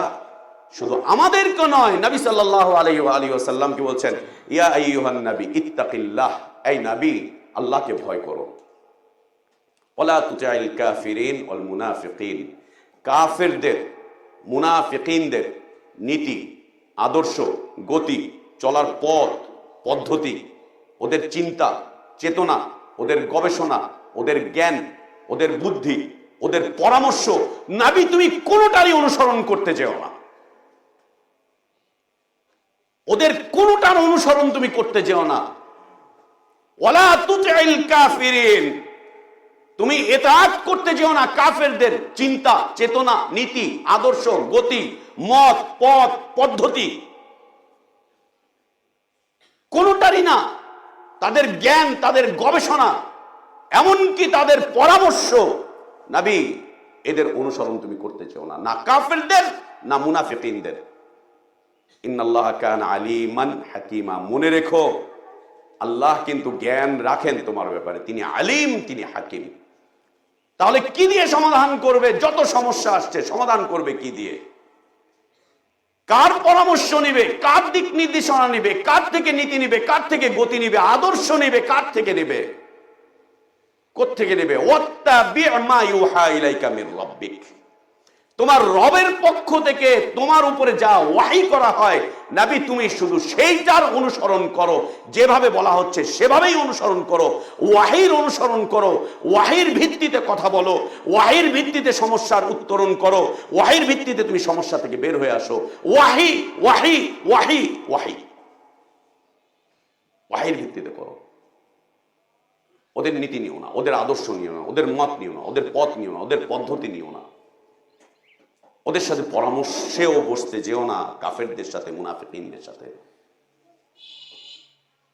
শুধু আমাদেরকে নয়, নবী সাল্লাল্লাহু আলাইহি ওয়া আলিহি ওয়াসাল্লামকে বলছেন, ইয়া আইয়ুহান নবী ইত্তাকিল্লাহ, এই নবী আল্লাহকে ভয় করো। ওয়ালা তুতি'ল কাফিরিন ওয়াল মুনাফিকিন, কাফেরদের, মুনাফিকিনদের নীতি, আদর্শ, গতি, চলার পথ পদ্ধতি, ওদের চিন্তা চেতনা, ওদের গবেষণা, ওদের জ্ঞান, ওদের বুদ্ধি, ওদের পরামর্শ, নবী তুমি কোনোটারই অনুসরণ করতে যেও না। ওদের কোনোটার অনুসরণ তুমি করতে যেও না। ওয়ালা তুতি'ল কাফিরিন, তুমি ইতাআত করতে যেও না কাফেরদের চিন্তা চেতনা নীতি আদর্শ গতি মত পথ পদ্ধতি, কোনোটারই না। তাদের জ্ঞান, তাদের গবেষণা, এমনকি তাদের পরামর্শ, নবী এদের অনুসরণ তুমি করতে চাও না, না কাফেরদের না মুনাফিকিনদের। ইন্নাল্লাহা কানা আলিমান হাকিমা, মনে রেখো আল্লাহ কিন্তু জ্ঞান রাখেন তোমার ব্যাপারে, তিনি আলিম, তিনি হাকিম। তাহলে কি দিয়ে সমাধান করবে? যত সমস্যা আসছে সমাধান করবে কি দিয়ে? কার পরামর্শ নিবে, কার দিক নির্দেশনা নিবে, কার থেকে নীতি নিবে, কার থেকে গতি নিবে, আদর্শ নিবে, কার থেকে নিবে, কোত্থেকে নেবে? ওয়াত্তাবি' মা ইউহা ইলাইকা মির রাব্বিক, তোমার রবের পক্ষ থেকে তোমার উপরে যা ওয়াহী করা হয় নবী তুমি শুধু সেইটার অনুসরণ করো, যেভাবে বলা হচ্ছে সেভাবেই অনুসরণ করো, ওয়াহীর অনুসরণ করো, ওয়াহীর ভিত্তিতে কথা বলো, ওয়াহীর ভিত্তিতে সমস্যার উত্তরণ করো, ওয়াহীর ভিত্তিতে তুমি সমস্যা থেকে বের হয়ে আসো। ওয়াহী ওয়াহী ওয়াহী ওয়াহী, ওয়াহীর ভিত্তিতে করো। ওদের নীতি নিও না, ওদের আদর্শ নিও না, ওদের মত নিও না, ওদের পথ নিও না, ওদের পদ্ধতি নিও না, ওদের সাথে পরামর্শেও বসতে যেও না, কাফেরদের সাথে মুনাফিকিনদের সাথে।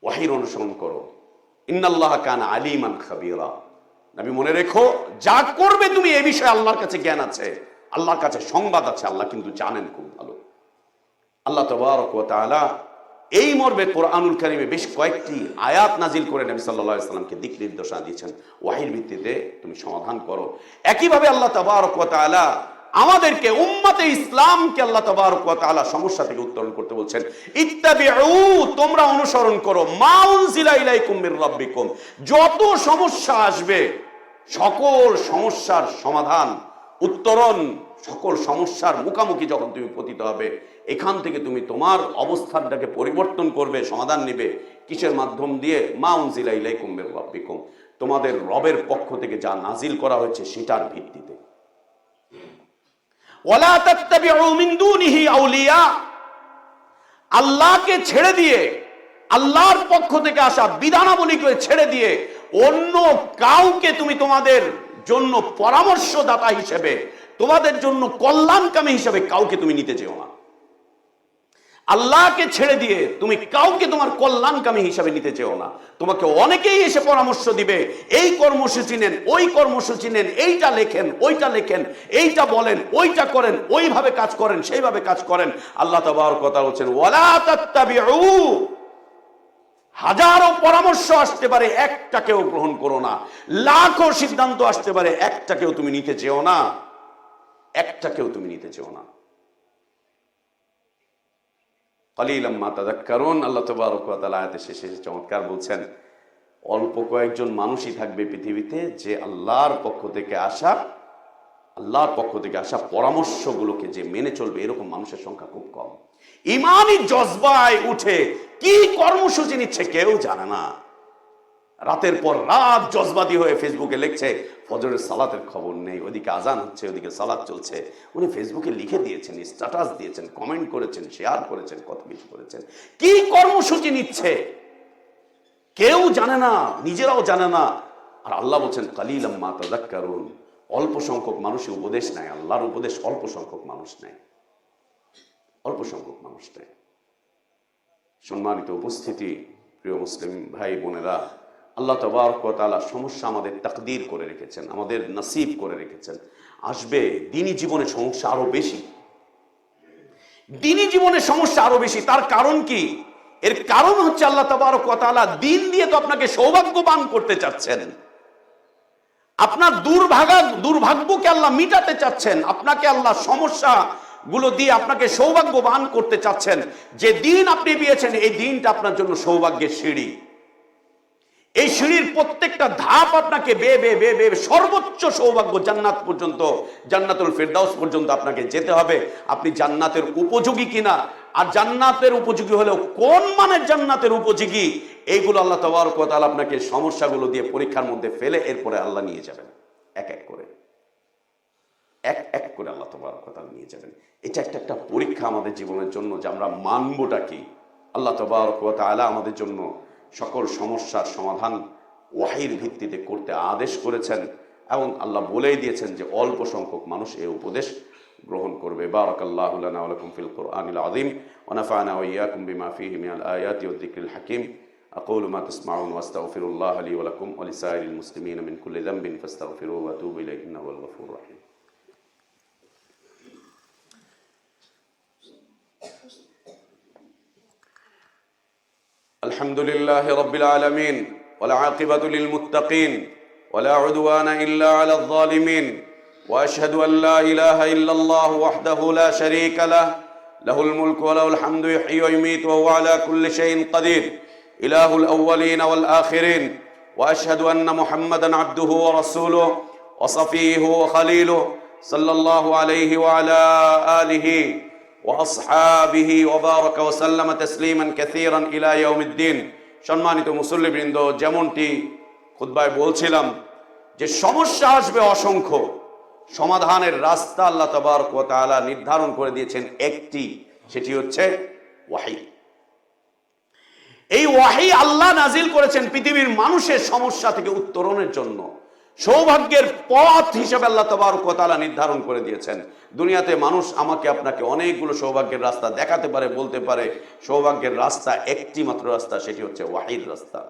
ওয়াহীর অনুসরণ করো। ইন্নাল্লাহা কানা আলিমান খাবীরা, নবী মনে রেখো যা করবে তুমি এই বিষয়ে আল্লাহর কাছে জ্ঞান আছে, আল্লাহর কাছে সংবাদ আছে, আল্লাহ কিন্তু জানেন খুব ভালো। আল্লাহ তাবারক ওয়া তাআলা এই মর্মে কোরআনুল কারীমে বেশ কয়েকটি আয়াত নাজিল করে নবী সাল্লাল্লাহু আলাইহি ওয়াসাল্লামকে দিক নির্দেশনা দিয়েছেন, ওয়াহীর ভিত্তিতে তুমি সমাধান করো। একইভাবে আল্লাহ তাবারক ওয়া তাআলা আমাদেরকে উম্মতে ইসলামকে আল্লাহ তাবারক ওয়া তাআলা সমস্যা থেকে উত্তরণ করতে বলছেন, ইত্তাবিউ, তোমরা অনুসরণ করো, মা উনজিলা ইলাইকুম মির রাব্বিকুম, যত সমস্যা আসবে সকল সমস্যার সমাধান উত্তরণ, সকল সমস্যার মুখোমুখি যখন তুমি পতিত হবে, এখান থেকে তুমি তোমার অবস্থানটাকে পরিবর্তন করবে, সমাধান নেবে। কিসের মাধ্যম দিয়ে? মা উনজিলা ইলাইকুম মির রাব্বিকুম, তোমাদের রবের পক্ষ থেকে যা নাজিল করা হয়েছে সেটার ভিত্তিতে। ওয়ালা তাত্তাবিউ মিন দুনিহি আউলিয়া, আল্লাহকে ছেড়ে দিয়ে আল্লাহর পক্ষ থেকে আসা বিধানাবলীকে ছেড়ে দিয়ে অন্য কাউকে তুমি তোমাদের জন্য পরামর্শদাতা হিসেবে, তোমাদের জন্য কল্যাণকামী হিসেবে কাউকে তুমি নিতে চেও না। আল্লাহকে ছেড়ে দিয়ে তুমি কাউকে তোমার কল্যাণকামী হিসাবে নিতে চেও না। তোমাকে অনেকেই এসে পরামর্শ দিবে, এই কর্মসূচি নেন, ওই কর্মসূচি নেন, এইটা লেখেন, ওইটা লেখেন, এইটা বলেন, ওইটা করেন, ওইভাবে কাজ করেন, সেইভাবে কাজ করেন। আল্লাহ তাবারক ওয়া তাআলা বলেন ওয়ালা তাত্তাবিউ, হাজারো পরামর্শ আসতে পারে, একটাকেও গ্রহণ করো না। লাখো সিদ্ধান্ত আসতে পারে, একটাকেও তুমি নিতে চেও না, একটাকেও তুমি নিতে চেও না। কালিলাম মা তাযাক্কারুন। আল্লাহ তাবারক ওয়া তাআলা আয়াতের শেষে চমৎকার বলছেন, অল্প কয়েকজন মানুষই থাকবে পৃথিবীতে যে আল্লাহর পক্ষ থেকে আসা পরামর্শগুলোকে যে মেনে চলবে, এরকম মানুষের সংখ্যা খুব কম। ইমানি জজবায় উঠে কি কর্মসূচি নিচ্ছে কেউ জানে না। রাতের পর রাত জজবাদি হয়ে ফেসবুকে লিখছে, ফজরের সালাতের খবর নেই, ওদিকে আজান হচ্ছে, ওদিকে সালাত চলছে। উনি ফেসবুকে লিখে দিয়েছেন, স্ট্যাটাস দিয়েছেন, কমেন্ট করেছেন, শেয়ার করেছেন, কত কিছু করেছেন। কি কর্মসূচি নিচ্ছে কেউ জানে না, নিজেরাও জানে না। আর আল্লাহ বলছেন কালিলাম মা তাযাক্কারুন, অল্প সংখ্যক মানুষই উপদেশ নেয়। আল্লাহর উপদেশ অল্প সংখ্যক মানুষ নেয়, অল্প সংখ্যক মানুষ নেয়। সম্মানিত উপস্থিতি, প্রিয় মুসলিম ভাই বোনেরা, আল্লাহ তাবারক ওয়া তাআলা সমস্যা আমাদের তাকদীর করে রেখেছেন, আমাদের নসিব করে রেখেছেন। আসবে দিনী জীবনে সমস্যা আরো বেশি, দিনী জীবনে সমস্যা আরো বেশি। তার কারণ কি? এর কারণ হচ্ছে আল্লাহ তাবারক ওয়া তাআলা দিন দিয়ে তো আপনাকে সৌভাগ্যবান করতে চাচ্ছেন, আপনার দুর্ভাগ্যকে আল্লাহ মিটাতে চাচ্ছেন, আপনাকে আল্লাহ সমস্যা গুলো দিয়ে আপনাকে সৌভাগ্যবান করতে চাচ্ছেন। যে দিন আপনি পেয়েছেন, এই দিনটা আপনার জন্য সৌভাগ্যের সিঁড়ি। এই সিঁড়ির প্রত্যেকটা ধাপ আপনাকে সর্বোচ্চ সৌভাগ্য জান্নাত পর্যন্ত, জান্নাতুল ফিরদাউস পর্যন্ত আপনাকে যেতে হবে। আপনি জান্নাতের উপযোগী কিনা, আর জান্নাতের উপযোগী হলেও কোন মানের জান্নাতের উপযোগী, এইগুলো আল্লাহ তাবারক ওয়া তাআলা আপনাকে সমস্যাগুলো দিয়ে পরীক্ষার মধ্যে ফেলে এরপরে আল্লাহ নিয়ে যাবেন এক এক করে, এক এক করে আল্লাহ তাবারক ওয়া তাআলা নিয়ে যাবেন। এটা একটা পরীক্ষা আমাদের জীবনের জন্য, যে আমরা মানবটা কি। আল্লাহ তাবারক ওয়া তাআলা আমাদের জন্য সকল সমস্যার সমাধান ওয়াহির ভিত্তিতে করতে আদেশ করেছেন, এবং আল্লাহ বলেই দিয়েছেন যে অল্প সংখ্যক মানুষ এই উপদেশ গ্রহণ করবে। বারাকাল্লাহু লানা ওয়া লাকুম ফিল কুরআনিল আযীম ওয়া নাফা'না ওয়া ইয়্যাকুম বিমা ফীহি মিনাল আয়াতি ওয়াদ যিকরিল হাকীম। আকুলু মা তাসমাউন ওয়া আস্তাগফিরুল্লাহ লি ওয়া লাকুম ওয়া লিসাইরিল মুসলিমিনা মিন কুল্লি যামবিন ফাস্তাগফিরুহু ওয়া তুবু ইলাইহি ইন্নাহু হুয়াল গফুরুর রাহিম। الحمد لله رب العالمين والعاقبة للمتقين ولا عدوان إلا على الظالمين وأشهد أن لا إله إلا الله وحده لا شريك له له الملك وله الحمد يحيي ويميت وهو على كل شيء قدير إله الأولين والآخرين وأشهد أن محمدا عبده ورسوله وصفيه وخليله صلى الله عليه وعلى آله وأصحابه وبارك وسلم تسليما كثيرا إلى يوم الدين। সম্মানিত মুসল্লিবৃন্দ, যেমনটি খুতবায় বলছিলাম যে সমস্যা আসবে অসংখ্য, সমাধানের রাস্তা আল্লাহ তাবারক ওয়া তাআলা নির্ধারণ করে দিয়েছেন একটি, সেটি হচ্ছে ওয়াহী। এই ওয়াহী আল্লাহ নাজিল করেছেন পৃথিবীর মানুষের সমস্যা থেকে উত্তরণের জন্য। সৌভাগ্যের পথ হিসেবে আল্লাহ তাবারক ওয়া তাআলা নির্ধারণ করে দিয়েছেন। দুনিয়াতে মানুষ আমাকে আপনাকে অনেকগুলো সৌভাগ্যের রাস্তা দেখাতে পারে, বলতে পারে, সৌভাগ্যের রাস্তা একটি মাত্র রাস্তা, সেটি হচ্ছে ওয়াহীর রাস্তা।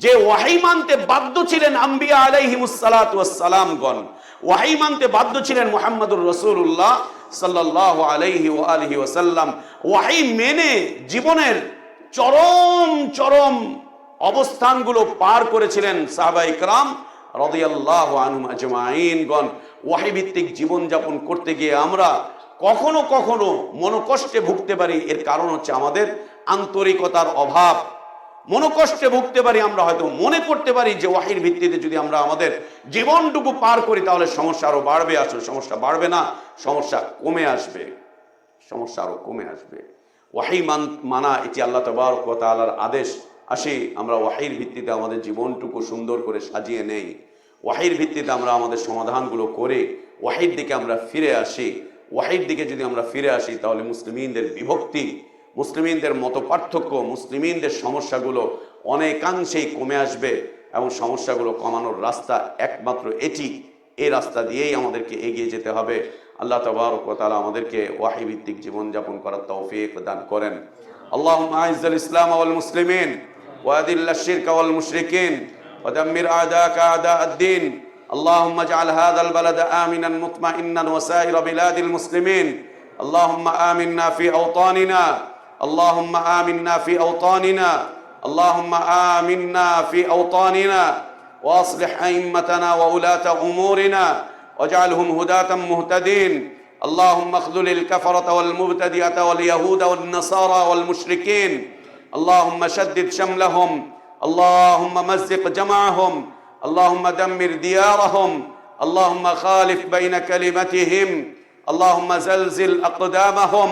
যে ওয়াহী মানতে বাধ্য ছিলেন আম্বিয়া আলাইহিমুস সালাতু ওয়াস সালামগণ, ওয়াহী মানতে বাধ্য ছিলেন মুহাম্মদুর রাসূলুল্লাহ সাল্লাল্লাহু আলাইহি ওয়া আলিহি ওয়াসাল্লাম। ওয়াহী মেনে জীবনের চরম চরম অবস্থানগুলো পার করেছিলেন সাহাবায়ে কেরাম রাদিয়াল্লাহু আনহুম আজমাইনগণ। ওয়াহী ভিত্তিক জীবন যাপন করতে গিয়ে আমরা কখনো কখনো মনোকষ্টে ভুগতে পারি। এর কারণ হচ্ছে আমাদের আন্তরিকতার অভাব। মনোকষ্টে ভুগতে পারি, আমরা হয়তো মনে করতে পারি যে ওয়াহীর ভিত্তিতে যদি আমরা আমাদের জীবনটুকু পার করি তাহলে সমস্যা আরো বাড়বে। আসলে সমস্যা বাড়বে না, সমস্যা কমে আসবে, সমস্যা আরো কমে আসবে। ওয়াহী মানা এটি আল্লাহ তাবারক ওয়া তাআলার আদেশ। আসি আমরা ওয়াহীর ভিত্তিতে আমাদের জীবনটুকু সুন্দর করে সাজিয়ে নেই, ওয়াহীর ভিত্তিতে আমরা আমাদের সমাধানগুলো করে ওয়াহীর দিকে আমরা ফিরে আসি। ওয়াহীর দিকে যদি আমরা ফিরে আসি তাহলে মুসলিমিনদের বিভক্তি মুসলিমিনদের মতপার্থক্য, মুসলিমিনদের সমস্যাগুলো অনেকাংশেই কমে আসবে এবং সমস্যাগুলো কমানোর রাস্তা একমাত্র এটি। এই রাস্তা দিয়েই আমাদেরকে এগিয়ে যেতে হবে। আল্লাহ তাবারক ওয়া তাআলা আমাদেরকে ওয়াহী ভিত্তিক জীবনযাপন করার তৌফিক দান করেন। আল্লাহুম্মা আইজ্জিল ইসলাম ওয়াল মুসলিমিন ওয়া আদিল্লাশ শিরকা ওয়াল মুশরিকিন ওয়া দাম্মির আ'দাআকা আ'দা'আদ-দ্বীন। আল্লাহুম্মা اجعل هذا البلد آمنا مطمئنا وسائر بلاد المسلمين. اللهم آمنا في أوطاننا، اللهم آمنا في أوطاننا، اللهم آمنا في أوطاننا، وأصلح أئمتنا وولاة أمورنا واجعلهم هداة مهتدين. اللهم اخذل الكفرة والمبتدئة واليهود والنصارى والمشركين. اللهم شدد شملهم، اللهم مزق جمعهم، اللهم دمر ديارهم، اللهم خالف بين كلمتهم، اللهم زلزل أقدامهم.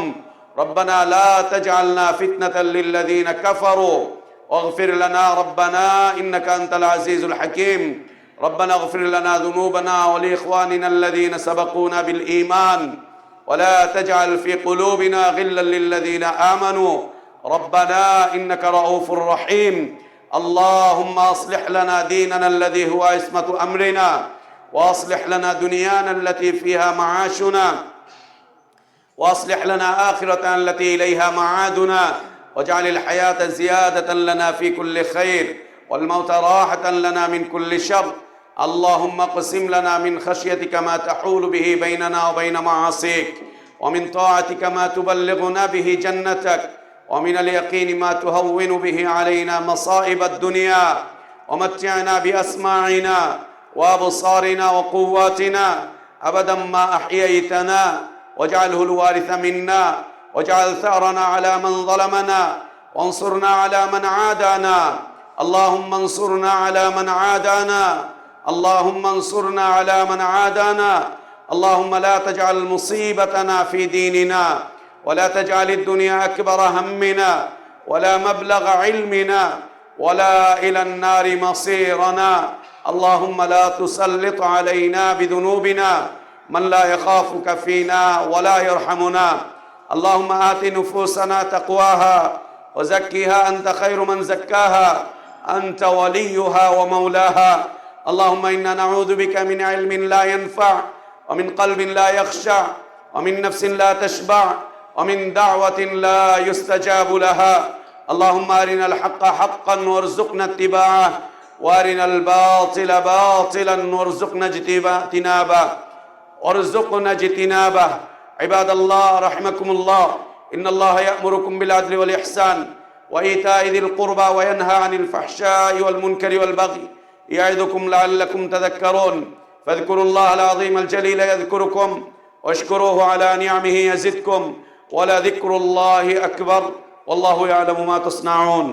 ربنا لا تجعلنا فتنة للذين كفروا واغفر لنا ربنا إنك أنت العزيز الحكيم. ربنا اغفر لنا ذنوبنا ولإخواننا الذين سبقونا بالإيمان ولا تجعل في قلوبنا غلا للذين آمنوا ربنا إنك رؤوف رحيم. اللهم أصلح لنا ديننا الذي هو عصمة أمرنا، وأصلح لنا دنيانا التي فيها معاشنا، وأصلح لنا آخرتنا التي إليها معادنا، واجعل الحياة زيادة لنا في كل خير والموت راحة لنا من كل شر. اللهم اقسم لنا من خشيتك ما تحول به بيننا وبين معاصيك، ومن طاعتك ما تبلغنا به جنتك، ومن اليقين ما تهون به علينا مصائب الدنيا، ومتعنا بأسماعنا وأبصارنا وقواتنا أبدا ما أحييتنا، واجعله الوارث منا، واجعل ثأرنا على من ظلمنا، وانصرنا على من عادانا. اللهم انصرنا على من عادانا، اللهم انصرنا على من عادانا. اللهم لا تجعل مصيبتنا في ديننا، ولا تجعل الدنيا أكبر همنا ولا مبلغ علمنا ولا إلى النار مصيرنا. اللهم لا تسلط علينا بذنوبنا من لا يخافك فينا ولا يرحمنا. اللهم آت نفوسنا تقواها وزكها أنت خير من زكاها، أنت وليها ومولاها. اللهم إنا نعوذ بك من علم لا ينفع، ومن قلب لا يخشع، ومن نفس لا تشبع، ومن دعوة لا يستجاب لها. اللهم أرنا الحق حقا وارزقنا اتباعه، وأرنا الباطل باطلا وارزقنا اجتنابه، وارزقنا اجتنابه. عباد الله رحمكم الله، إن الله يأمركم بالعدل والإحسان وإيتاء ذي القربى وينهى عن الفحشاء والمنكر والبغي يعظكم لعلكم تذكرون. فاذكروا الله العظيم الجليل يذكركم، واشكروه على نعمه يزدكم، ولذكر الله أكبر، والله يعلم ما تصنعون.